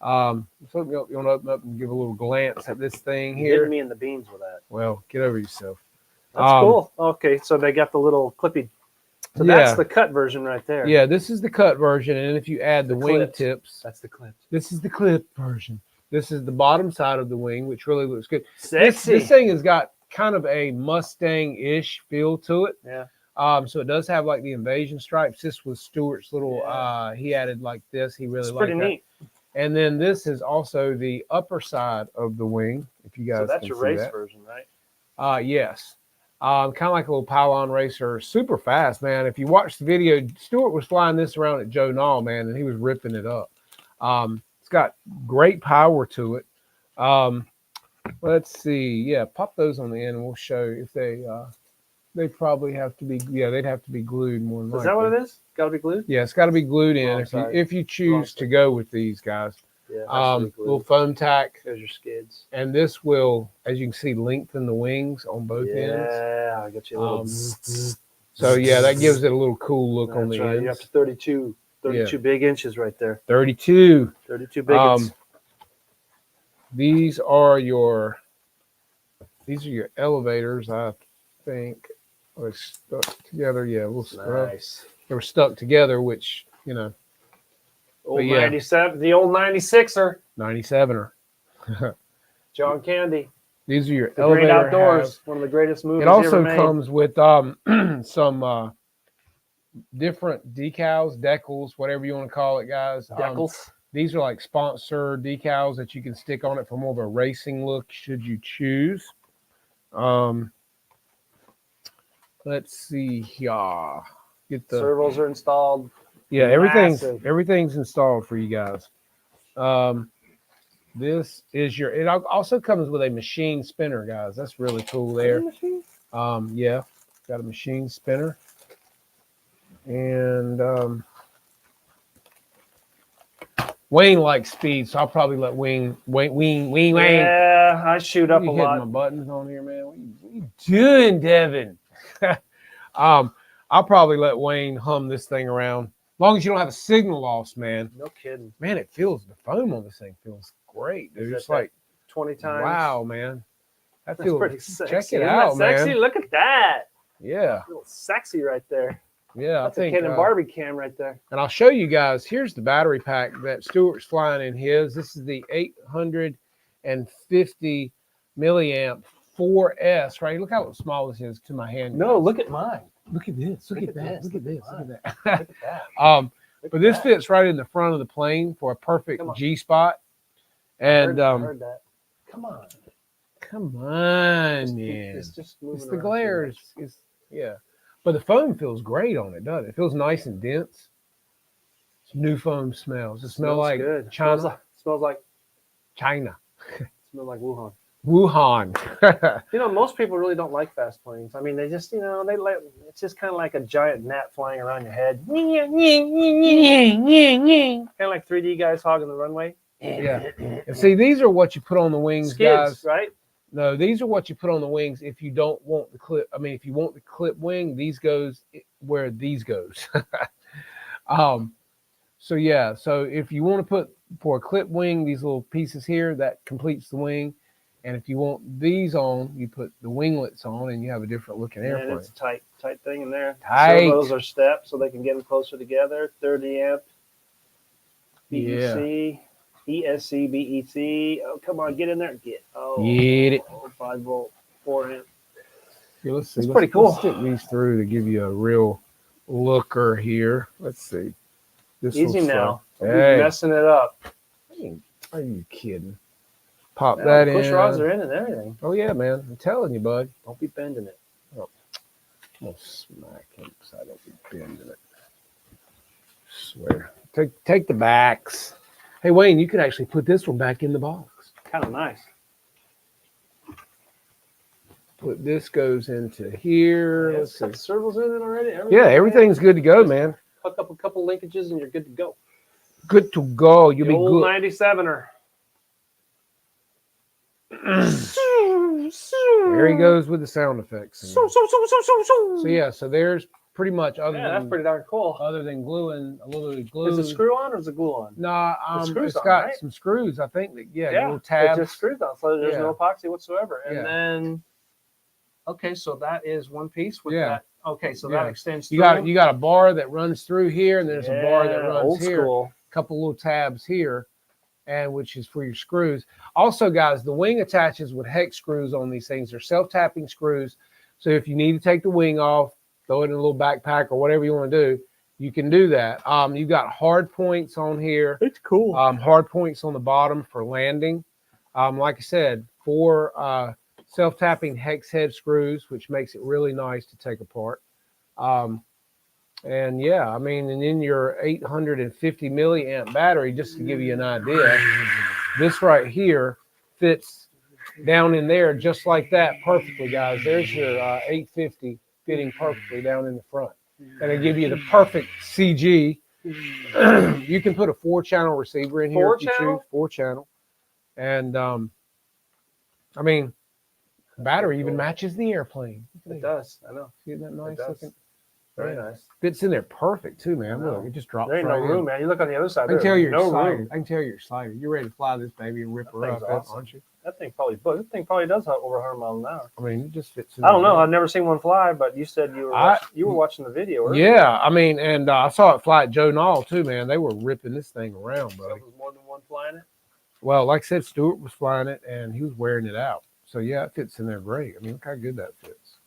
So you want to open up and give a little glance at this thing here. Hitting me in the beans with that. Well, get over yourself. That's cool. Okay, so they got the little clippy. So that's the cut version right there. Yeah, this is the cut version, and if you add the wing tips, that's the clip. This is the clip version. This is the bottom side of the wing, which really looks good. Sexy. This thing has got kind of a Mustang-ish feel to it. Yeah. So it does have like the invasion stripes. This was Stuart's little. He added like this. He really liked that. Pretty neat. And then this is also the upper side of the wing. If you guys, so that's can your see race that. version, right? Yes. Kind of like a little pylon racer, super fast, man. If you watch the video, Stuart was flying this around at Joe Knoll, man, and he was ripping it up. It's got great power to it. Let's see. Yeah, pop those on the end, and we'll show you if they probably have to be. Yeah, they'd have to be glued more than likely. Is that what it is? Got to be glued? Yeah, it's got to be glued in if you choose to go with these guys. Yeah, little foam tack. There's your skids. And this will, as you can see, lengthen the wings on both ends. Yeah, I got you a little. So yeah, that gives it a little cool look on the ends. You're up to 32 big inches right there. 32 big inches. These are your elevators, I think. They're stuck together. Yeah, we'll nice. They were stuck together, which, you know. Old 97, the old 96er. 97er. John Candy. These are your the elevator Great Outdoors. halves. One of the greatest movies It also ever made. comes with some different decals, whatever you want to call it, guys. Decals. These are like sponsored decals that you can stick on it for more of a racing look, should you choose. Let's see here. Get the servos are installed. Yeah, everything's installed for you guys. This is your. It also comes with a machine spinner, guys. That's really cool there. Yeah, got a machine spinner, and Wayne likes speed, so I'll probably let Wayne. Yeah, I shoot up a lot. My buttons on here, man. What you doing, Devin? I'll probably let Wayne hum this thing around. As long as you don't have a signal loss, man. No kidding. Man, the foam on this thing feels great, dude. It's like 20 times. Wow, man. That's pretty sexy. Check it out, man. Sexy? Look at that. Yeah. A little sexy right there. Yeah, that's a Ken and Barbie cam right there. And I'll show you guys. Here's the battery pack that Stuart's flying in his. This is the 850 milliamp 4S, right? Look how small this is to my hand. No, look at mine. Look at this. Look at that. Look at this. Look at that. Look at that. But this fits right in the front of the plane for a perfect G spot. And I heard that. Come on, man. It's the glare. Yeah. But the foam feels great on it, doesn't it? It feels nice and dense. It's new foam smells. It smells like good. China. Smells like China. Smells like Wuhan. You know, most people really don't like fast planes. I mean, they just, it's just kind of like a giant gnat flying around your head. Kind of like 3D guys hogging the runway. Yeah. And see, these are what you put on the wings, skids, guys. Right? No, these are what you put on the wings if you don't want the clip. I mean, if you want the clip wing, these goes where these goes. So yeah, so if you want to put for a clip wing, these little pieces here, that completes the wing. And if you want these on, you put the winglets on, and you have a different looking And airplane. it's a tight thing in there. Tight. Servos are stepped so they can get them closer together. 30 amp. Yeah. BEC. ESC, BEC. Oh, come on, get in there. Get it. 5 volt, 4 amp. Yeah, let's see. It's pretty cool. Let's stick these through to give you a real looker here. Let's see. This Easy looks now. like- Hey. Messing it up. Are you kidding? Pop Yeah, that the in. push rods are in and everything. Oh yeah, man. I'm telling you, bud. Don't be bending it. I'm gonna smack him so I don't be bending it. Swear. Take the backs. Hey Wayne, you could actually put this one back in the box. Kind of nice. Put this goes into here. Yeah, Let's it's got see. the servos in it already. Yeah, everything's good to go, man. Hook up a couple linkages and you're good to go. Good to go. You'll The be old good. 97er. There he goes with the sound effects. So yeah, so there's pretty much Yeah, that's pretty darn cool. other than gluing a little bit of glue. Is it screw on or is it glue on? No, screws it's on, got right? some screws. I think that little it tabs. just screws on, so there's Yeah. no epoxy whatsoever. And Yeah. then, okay, so that is one piece with Yeah. that. Okay, so Yeah. that extends. You got a bar that runs through here, and there's a bar that runs old here. school. A couple little tabs here, and which is for your screws. Also, guys, the wing attaches with hex screws on these things. They're self-tapping screws. So if you need to take the wing off, throw it in a little backpack or whatever you want to do, you can do that. You've got hard points on here. It's cool. Hard points on the bottom for landing. Like I said, 4 self-tapping hex head screws, which makes it really nice to take apart. And yeah, I mean, and in your 850 milliamp battery, just to give you an idea, this right here fits down in there just like that perfectly, guys. There's your 850 fitting perfectly down in the front. And it'll give you the perfect CG. You can put a 4-channel receiver in here if you choose. 4-channel. And I mean, battery even matches the airplane. It does. I know. See that nice does. looking? Very nice. Fits in there perfect too, man. I know. Look, it just drops There ain't right no room, in. man. You look on the other side. I can tell you're no excited. room. I can tell you're excited. You're ready to fly this baby and rip That her thing's up, awesome. aren't you? That thing probably does have over 100 miles an hour. I mean, it just fits in I don't there. know. I've never seen one fly, but you said you were watching the video. Earlier. Yeah, I mean, and I saw it fly at Joe Knoll too, man. They were ripping this thing around, So buddy. there was more than one flying it. Well, like I said, Stuart was flying it and he was wearing it out. So yeah, it fits in there great. I mean, look how good that fits.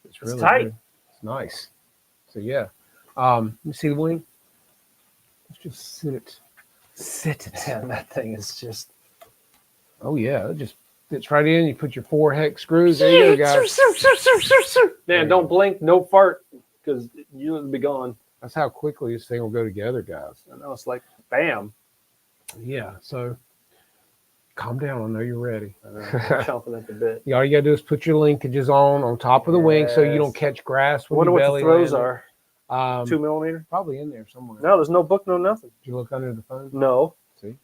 It's really tight. good. It's nice. So yeah. Let me see the wing. Let's just sit it. Man, that thing is just. Oh yeah, it just fits right in. You put your 4 hex screws. There you go, guys. Man, don't blink, no fart, because you'll be gone. That's how quickly this thing will go together, guys. I know, it's like bam. Yeah, so calm down. I know you're ready. I know, I'm chomping at the bit. All you gotta do is put your linkages on top of the wing so you don't Yes. catch grass I when wonder you what the belly throws land. are. 2 millimeter? Probably in there somewhere. No, there's no book, no nothing. Did you look under the phone? No. See?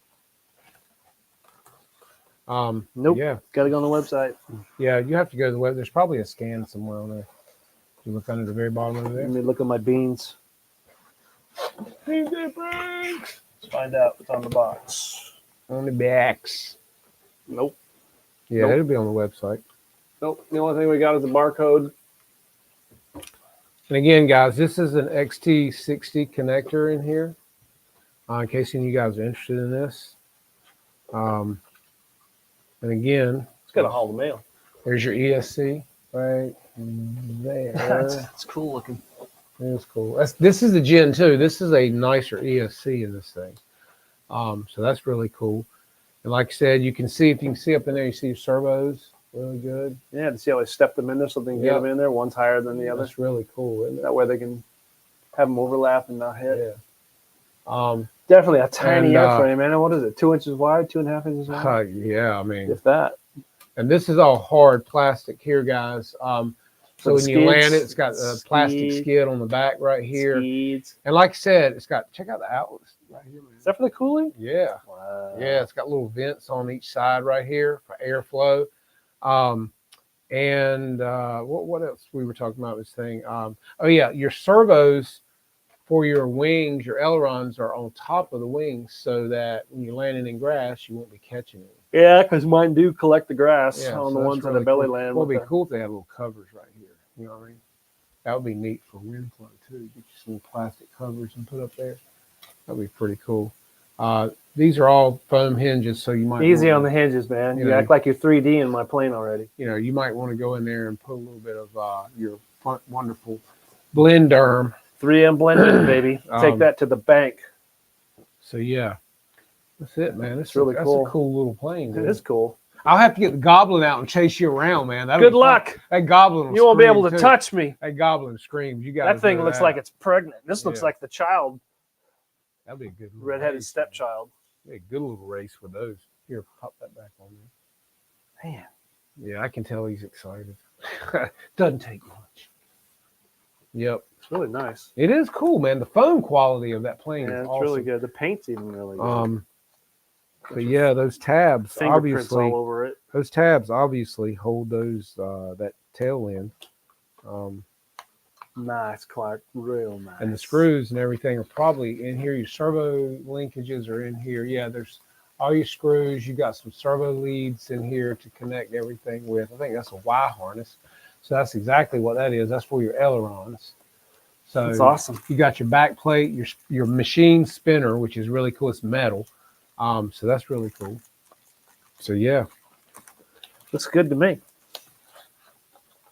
Nope. Yeah, Got to go on the website. yeah. You have to go to the web. There's probably a scan somewhere on there. You look under the very bottom of Let there. me look at my beans. Let's find out what's on the box. On the backs. Nope. Yeah, Nope. it'll be on the website. Nope. The only thing we got is the barcode. And again, guys, this is an XT60 connector in here. In case any of you guys are interested in this. And again, It's got a haul the mail. there's your ESC right there. That's cool looking. That's cool. This is the Gen 2. This is a nicer ESC in this thing. So that's really cool. And like I said, you can see, if you can see up in there, you see your servos. Really good. Yeah, to see how they step them in there so they can get Yep. them in there. One's higher than the other. That's really cool, isn't it? That way they can have them overlap and not hit. Yeah. Definitely a tiny And, airframe, man. What is it? 2 inches wide, 2.5 inches wide? Yeah, I mean, If that. and this is all hard plastic here, guys. So when the you land skids, it, it's got a plastic skid, skid on the back right here. Skids. And like I said, it's got, check out the outlets right here, man. Is that for the cooling? Yeah. Wow. Yeah, it's got little vents on each side right here for airflow. And what else we were talking about this thing? Oh yeah, your servos for your wings, your ailerons are on top of the wings so that when you're landing in grass, you won't be catching it. Yeah, because mine do collect the grass Yeah, on so the that's ones in really the belly cool. land. Well, it'd with be the- cool if they had little covers right here. You know what I mean? That would be neat for wind flow too. Get you some plastic covers and put up there. That'd be pretty cool. These are all foam hinges, so you might Easy on wanna, the hinges, man. you You know. act like you're 3D in my plane already. you know, you might want to go in there and put a little bit of your wonderful Blenderm. 3M blended, baby. Take Um, that to the bank. So yeah, that's it, man. It's really that's cool. a cool little plane. It Dude. is cool. I'll have to get the goblin out and chase you around, man. That'll Good be fun. luck. That goblin. You won't be able to too. touch me. That goblin screams. You guys. That thing know looks that. like it's pregnant. This looks Yeah. like the child, That'd be a good little redheaded race. stepchild. Be a good little race with those. Here, pop that back on there. Man, Yeah, I can tell he's excited. Doesn't take much. Yep, it's really nice. it is cool, man. The foam quality of that plane Yeah, is it's awesome. really good. The paint's even really good. But yeah, those tabs Fingerprints obviously. all over it. Those tabs obviously hold those that tail end. Nice, Clark. Real nice. And the screws and everything are probably in here. Your servo linkages are in here. Yeah, there's all your screws. You got some servo leads in here to connect everything with. I think that's a Y harness. So that's exactly what that is. That's for your ailerons. So That's awesome. You got your back plate, your machine spinner, which is really cool. It's metal. So that's really cool. So yeah. Looks good to me.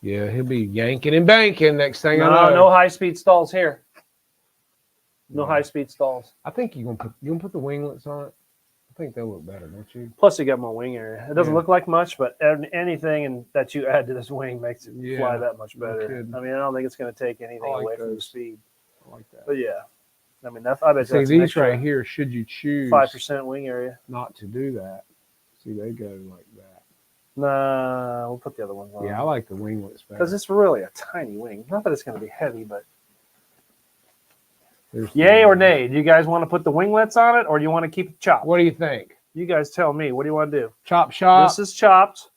Yeah, he'll be yanking and banking next thing I No, know. no high-speed stalls here. No Yeah. high-speed stalls. I think you gonna put the winglets on it. I think they'll look better, don't you? Plus, you got more wing area. It doesn't Yeah. look like much, but anything that you add to this wing makes it Yeah, fly that much no better. kidding. I mean, I don't think it's going to take anything I like away from the those. speed. I like that. But yeah, I mean, I bet See that's an these extra right here. Should you choose 5% wing area. not to do that? See, they go like that. Nah, we'll put the other ones on. Yeah, I like the winglets better. Because it's really a tiny wing. Not that it's going to be heavy, but There's yay the- or nay? Do you guys want to put the winglets on it, or do you want to keep it chopped? What do you think? You guys tell me. What do you want to do? Chop shop This is chopped,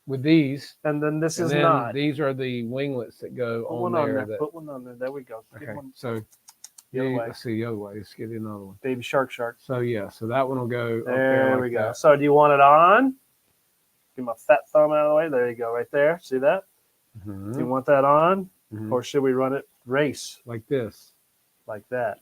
with these, and then this and is then not. these are the winglets that go Put on one there. on there. That, Put one on there. There we go. Get okay, one. so The other way. let's see the other way. Let's get another one. Baby shark. So yeah, so that one will go up There like we go. that. So do you want it on? Give my fat thumb out of the way. There you go, right there. See that? Mhm, Do you want that on? mhm. Or should we run it race Like this. like that?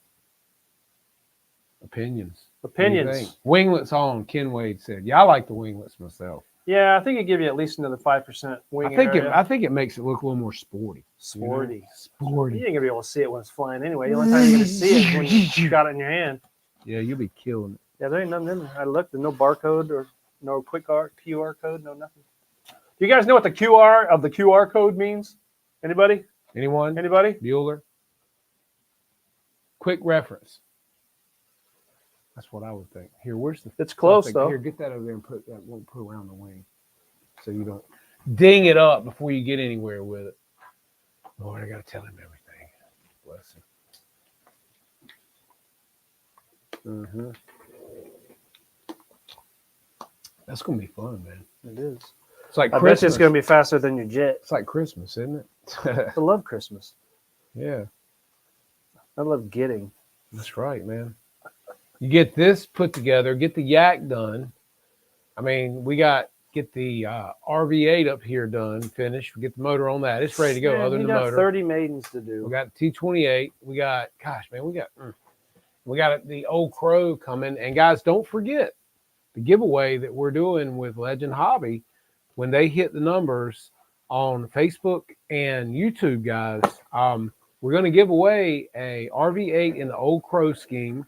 Opinions. What do you Opinions. think? Winglets on, Ken Wade said. Yeah, I like the winglets myself. Yeah, I think it give you at least another 5% wing I think area. I think it makes it look a little more sporty. you know? Sporty. Sporty. You ain't gonna be able to see it when it's flying anyway. The only time you're gonna see it is when you got it in your hand. Yeah, you'll be killing it. Yeah, there ain't nothing in there. I looked. There's no barcode or no QR code, no nothing. Do you guys know what the QR code means? Anybody? Anyone? Anybody? Bueller? Quick reference. That's what I would think. Here, where's the? It's close Here, though. get that over there and put that. Won't put around the wing, so you don't ding it up before you get anywhere with it. Lord, I gotta tell him everything. Bless him. Mm-hmm. That's gonna be fun, man. It is. It's like I bet Christmas. you it's gonna be faster than your jet. It's like Christmas, isn't it? I love Christmas. Yeah, I love getting. that's right, man. You get this put together, get the yak done. I mean, get the RV8 up here done, finished. We get the motor on that. It's ready to go. Yeah, other you than the got motor, 30 maidens to do. we got the T28. We got, we got the old Crow coming. And guys, don't forget the giveaway that we're doing with Legend Hobby when they hit the numbers on Facebook and YouTube, guys. We're going to give away a RV8 in the old Crow scheme,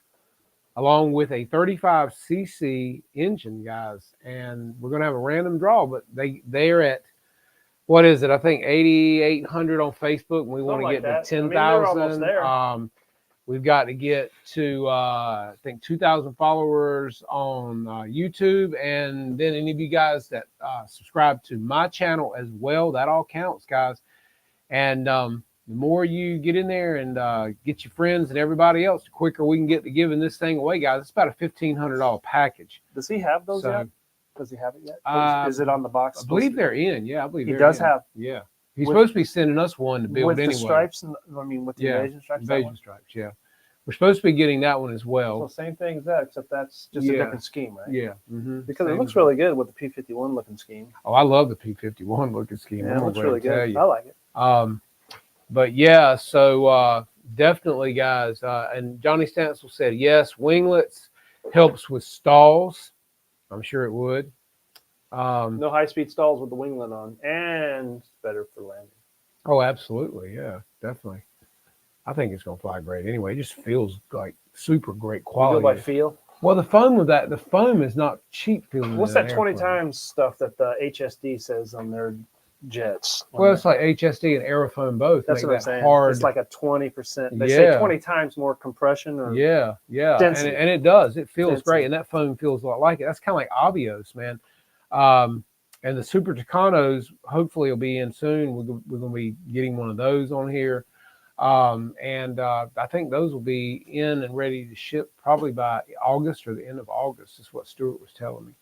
along with a 35cc engine, guys. And we're going to have a random draw, but they're at, what is it? I think 8,800 on Facebook, and we want to Something get like to that. I mean, they're almost 10,000. there. We've got to get to, I think, 2,000 followers on YouTube. And then any of you guys that subscribe to my channel as well, that all counts, guys. And the more you get in there and get your friends and everybody else, the quicker we can get to giving this thing away, guys. It's about a $1,500 package. Does he have those So, yet? Does he have it yet? Is it on the box? I believe they're in. Yeah, I believe He they're does in. have. Yeah. He's With- supposed to be sending us one to build with anyway. the stripes, and with the Yeah, invasion stripes. that Invasion one? stripes, yeah. We're supposed to be getting that one as So well. same thing as that, except that's just a Yeah. different scheme, right? Yeah. Because it Same looks as- really good with the P-51 looking scheme. Oh, I love the P-51 looking scheme. Yeah, I'm it gonna looks go ahead really and tell good. you. I like it. But yeah, so definitely, guys. And Johnny Stansel said yes. Winglets helps with stalls. I'm sure it would. No high-speed stalls with the winglet on, and it's better for landing. Oh, absolutely. Yeah, definitely. I think it's gonna fly great. Anyway, it just feels like super great You go quality. by feel. Well, the foam is not cheap feeling. What's in that an 20 airplane. times stuff that the HSD says on their jets? Well, it's like HSD and aerofoam both That's make what I'm that saying. hard. It's like a 20%. They say Yeah. 20 times more compression or Yeah, density. and it does. It feels Density. great, and that foam feels a lot like it. That's kind of like Avios, man. And the Super Tucanos hopefully will be in soon. We're going to be getting one of those on here, and I think those will be in and ready to ship probably by August or the end of August. Is what Stuart was telling me.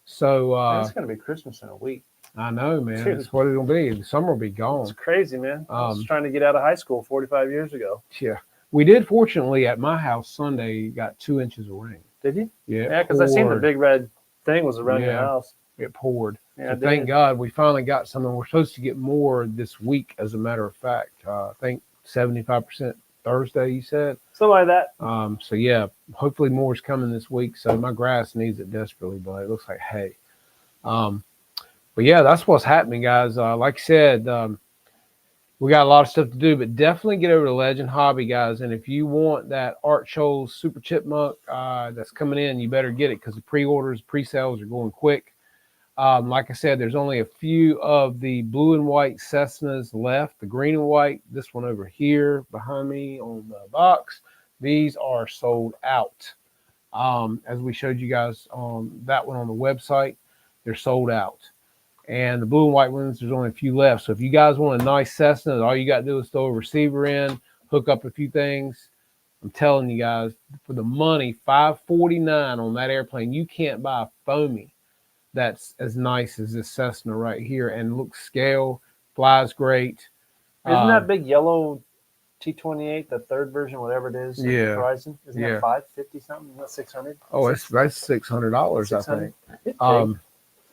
So Man, it's going to be Christmas in a week. I know, man. Dude. That's what it'll be. The summer will be gone. It's crazy, man. I was Um, trying to get out of high school 45 years ago. Yeah, we did. Fortunately, at my house Sunday, got 2 inches of rain. Did you? Yeah, Yeah, because I seen the poured. big red thing was around your Yeah. house. It poured. Yeah, So it thank did. God we finally got some, and we're supposed to get more this week. As a matter of fact, I think 75% Thursday. You said. Something like that. So yeah, hopefully more is coming this week. So my grass needs it desperately, but it looks like hay. But yeah, that's what's happening, guys. Like I said, we got a lot of stuff to do, but definitely get over to Legend Hobby, guys. And if you want that Art Scholes Super Chipmunk that's coming in, you better get it because the pre-orders, pre-sales are going quick. Like I said, there's only a few of the blue and white Cessnas left. The green and white, this one over here behind me on the box, these are sold out. As we showed you guys on that one on the website, they're sold out. And the blue and white ones, there's only a few left. So if you guys want a nice Cessna, all you got to do is throw a receiver in, hook up a few things. I'm telling you guys, for the money, $549 on that airplane, you can't buy a foamy that's as nice as this Cessna right here and looks scale, flies great. Isn't that big yellow T-28, the third version, whatever it is? Yeah. Horizon? Isn't Yeah. that 550 something? Isn't that 600? Oh, that's $600, I 600? think.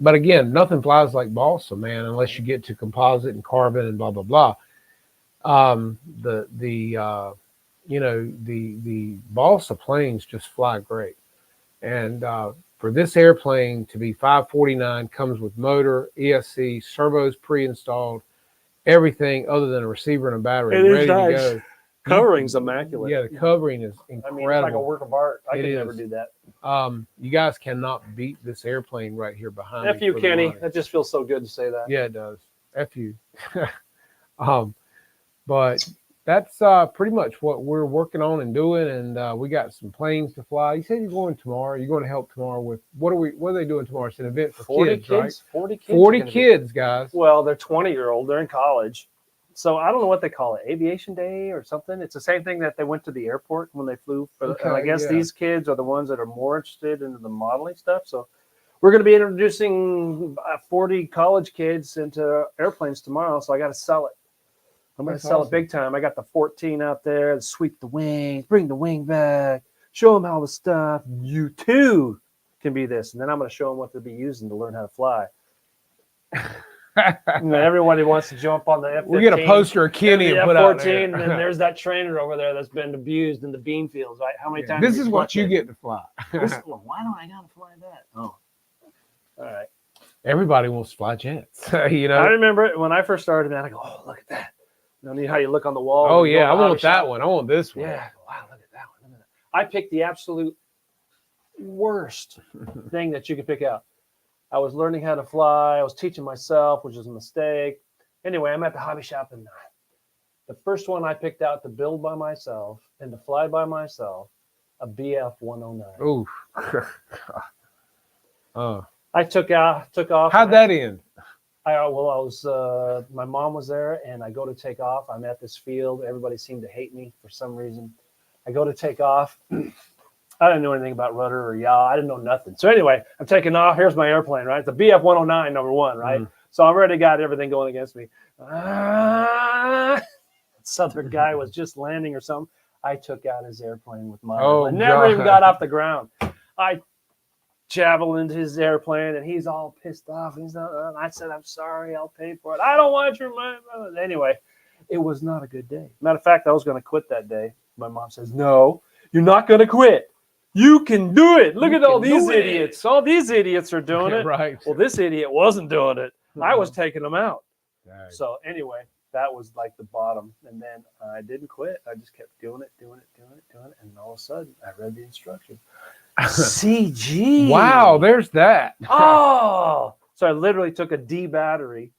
But again, nothing flies like balsa, man, unless you get to composite and carbon and blah blah blah. The balsa planes just fly great, and for this airplane to be $549, comes with motor, ESC, servos pre-installed, everything other than a receiver and a battery It is ready nice. to go. Covering's immaculate. Yeah, the covering is I mean, it's like a incredible. work of art. I It could never is. do that. You guys cannot beat this airplane right here behind me. F you, for the Kenny. money. That just feels so good to say that. Yeah, it does. F you. But that's pretty much what we're working on and doing, and we got some planes to fly. You said you're going tomorrow. You're going to help tomorrow with what are they doing tomorrow? It's an event for 40 kids, right? 40 kids. 40 kids, guys. Well, they're 20-year-old. They're in college. So I don't know what they call it, aviation day or something. It's the same thing that they went to the airport when they flew. And I Okay, guess yeah. these kids are the ones that are more interested in the modeling stuff. So we're going to be introducing 40 college kids into airplanes tomorrow. So I got to sell it. I'm going to That's sell awesome. it big time. I got the 14 out there. Sweep the wings, bring the wing back, show them all the stuff. You too can be this. And then I'm going to show them what they'll be using to learn how to fly. And then everybody wants to jump on the F-15. We get a poster of Kenny the and put out F-14, there. and then there's that trainer over there that's been abused in the bean fields, right? How many times? This have is you what flipped you it? get to fly. Well, why don't I gotta fly that? Oh, all right. Everybody wants to fly jets, you know. I remember it when I first started, man. I go, oh, look at that. You know how you look on the wall. Oh when you go yeah, I to the want hobby that shop? one. I want this one. Yeah. I go, wow, look at that one. Look at that. I picked the absolute worst thing that you could pick out. I was learning how to fly. I was teaching myself, which was a mistake. Anyway, I'm at the hobby shop, and the first one I picked out to build by myself and to fly by myself, a BF 109. Ooh. I took off. How'd that end? I was my mom was there, and I go to take off. I'm at this field. Everybody seemed to hate me for some reason. I go to take off. I didn't know anything about rudder or yaw. I didn't know nothing. So anyway, I'm taking off. Here's my airplane, right? It's a BF 109, number one, right? So I'm already got everything going against me. Southern guy was just landing or something. I took out his airplane with my Oh, airplane. Never even God. got off the ground. I javelined his airplane, and he's all pissed off. He's not. I said, "I'm sorry. I'll pay for it. I don't want your money." Anyway, it was not a good day. Matter of fact, I was going to quit that day. My mom says, "No, you're not going to quit. You can do it. Look at all these idiots. All these idiots are doing it." Right. Well, this idiot wasn't doing it. I was taking them out. Dang. So anyway, that was like the bottom. And then I didn't quit. I just kept doing it. And all of a sudden, I read the instructions. CG. Wow, there's that. Oh, so I literally took a D battery.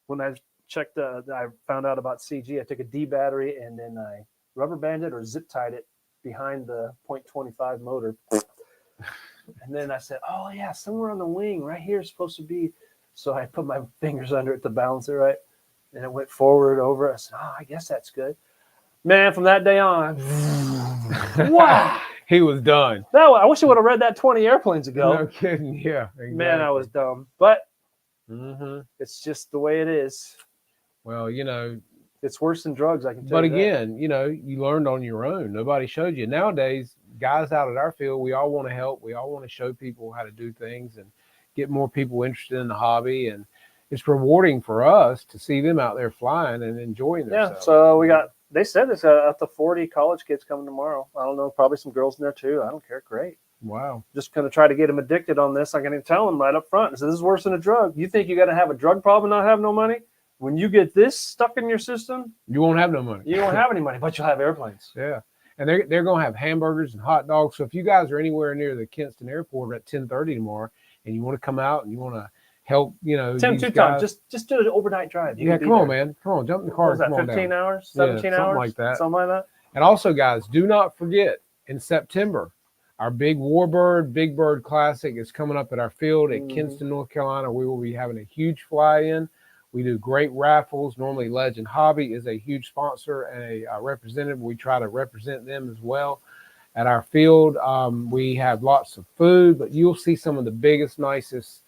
When I checked, I found out about CG. I took a D battery and then I rubber banded or zip tied it behind the .25 motor. And then I said, "Oh yeah, somewhere on the wing, right here is supposed to be." So I put my fingers under it to balance it right, and it went forward over. I said, "Oh, I guess that's good." Man, from that day on, wow. He was done. No, I wish I would have read that 20 airplanes ago. No kidding. Yeah. Exactly. Man, I was dumb. But Mm-hmm. it's just the way it is. Well, you know, It's worse than drugs, I can tell but you that. again, you know, you learned on your own. Nobody showed you. Nowadays, guys out at our field, we all want to help. We all want to show people how to do things and get more people interested in the hobby. And it's rewarding for us to see them out there flying and enjoying themselves. Yeah, so we got, they said it's up to 40 college kids coming tomorrow. I don't know, probably some girls in there too. I don't care. Great. Wow. Just going to try to get them addicted on this. I'm going to tell them right up front. So this is worse than a drug. You think you got to have a drug problem and not have no money? When you get this stuck in your system, You won't have no money. you don't have any money, but you'll have airplanes. Yeah. And they're going to have hamburgers and hot dogs. So if you guys are anywhere near the Kinston Airport at 10:30 tomorrow and you want to come out and you want to help, you know, Tim, these two guys, times. Just do an overnight drive. You yeah, can be come on, there. man. Come on, jump in the What car. was that, Come on 15 down. hours? Yeah, 17 something hours? like that. Something like that. And also, guys, do not forget in September, our big Warbird, Big Bird Classic is coming up at our field at Kinston, North Carolina. We will be having a huge fly-in. We do great raffles. Normally, Legend Hobby is a huge sponsor and a representative. We try to represent them as well at our field. We have lots of food, but you'll see some of the biggest, nicest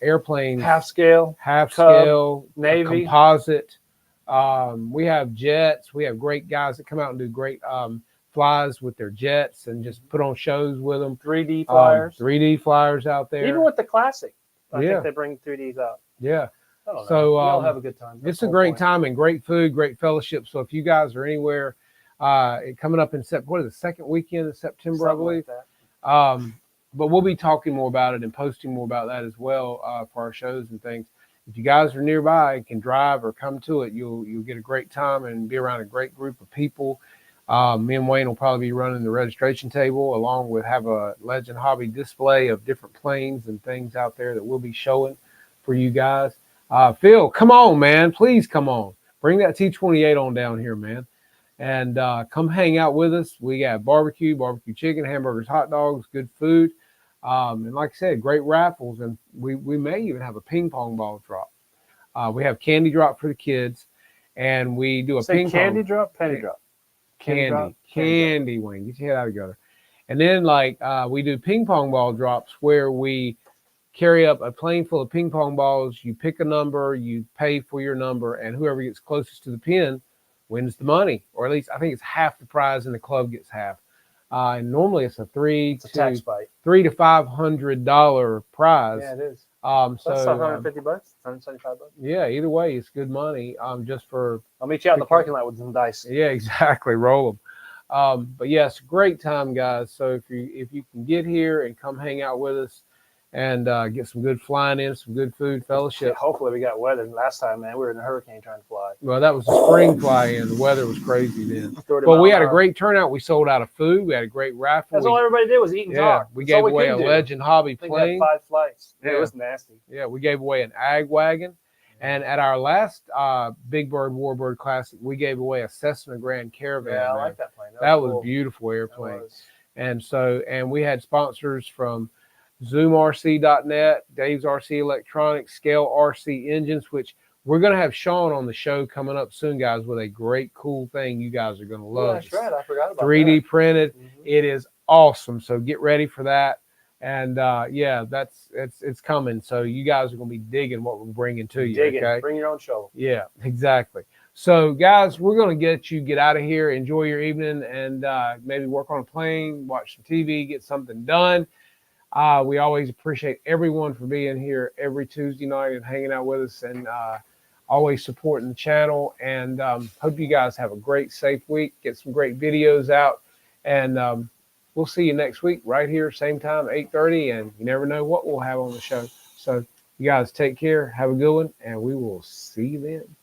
airplanes. Half scale. Half Cub, scale, Navy. composite. We have jets. We have great guys that come out and do great flies with their jets and just put on shows with them. 3D flyers. 3D flyers out there. Even with the classic. I Yeah. think they bring 3Ds out. Yeah. I don't know. So, we all have a good time. That's It's a the whole great point. time and great food, great fellowship. So if you guys are anywhere, coming up in what is the second weekend of September, I Something believe. like that. But we'll be talking more about it and posting more about that as well for our shows and things. If you guys are nearby and can drive or come to it, you'll get a great time and be around a great group of people. Me and Wayne will probably be running the registration table along with have a Legend Hobby display of different planes and things out there that we'll be showing for you guys. Phil, come on, man. Please come on. Bring that T-28 on down here, man. And come hang out with us. We got barbecue chicken, hamburgers, hot dogs, good food. And like I said, great raffles. And we may even have a ping pong ball drop. We have candy drop for the kids. And we do a ping candy pong. drop, penny drop. Candy, Wayne. Get your head out together. And then we do ping pong ball drops where we carry up a plane full of ping pong balls. You pick a number, you pay for your number, and whoever gets closest to the pin wins the money, or at least I think it's half the prize, and the club gets half. And normally it's a tax bite. $300 to $500 prize. Yeah, it is. So That's $150, $175. Yeah, either way, it's good money. Just for I'll meet you out in the parking lot with some dice. yeah, exactly, roll them. But yes, great time, guys. So if you can get here and come hang out with us. And get some good flying in, some good food, fellowship. Yeah, hopefully we got weather. Last time, man, we were in a hurricane trying to fly. Well, that was the spring fly-in. The weather was crazy then. 30 But we had a mile an hour. great turnout. We sold out of food. We had a great raffle. That's all everybody did was eat and talk. We That's all gave away a could do. Legend Hobby I think we had plane. 5 flights. Yeah. It was nasty. Yeah, we gave away an ag wagon. And at our last Big Bird Warbird Classic, we gave away a Cessna Grand Caravan. Yeah, I man. like that plane. That was cool. a beautiful That airplane. was. And we had sponsors from ZoomRC.net, Dave's RC Electronics, Scale RC Engines, which we're going to have Sean on the show coming up soon, guys, with a great, cool thing you guys are going to Oh, love. that's right. I forgot about 3D that. printed. Mhm. It is awesome. So get ready for that. And it's coming. So you guys are going to be digging what we're bringing to you. Dig it. Okay. Bring your own shovel. Yeah, exactly. So, guys, we're going to get out of here. Enjoy your evening, and maybe work on a plane, watch some TV, get something done. We always appreciate everyone for being here every Tuesday night and hanging out with us, and always supporting the channel. And hope you guys have a great, safe week. Get some great videos out, and we'll see you next week right here, same time, 8:30. And you never know what we'll have on the show. So you guys take care, have a good one, and we will see you then.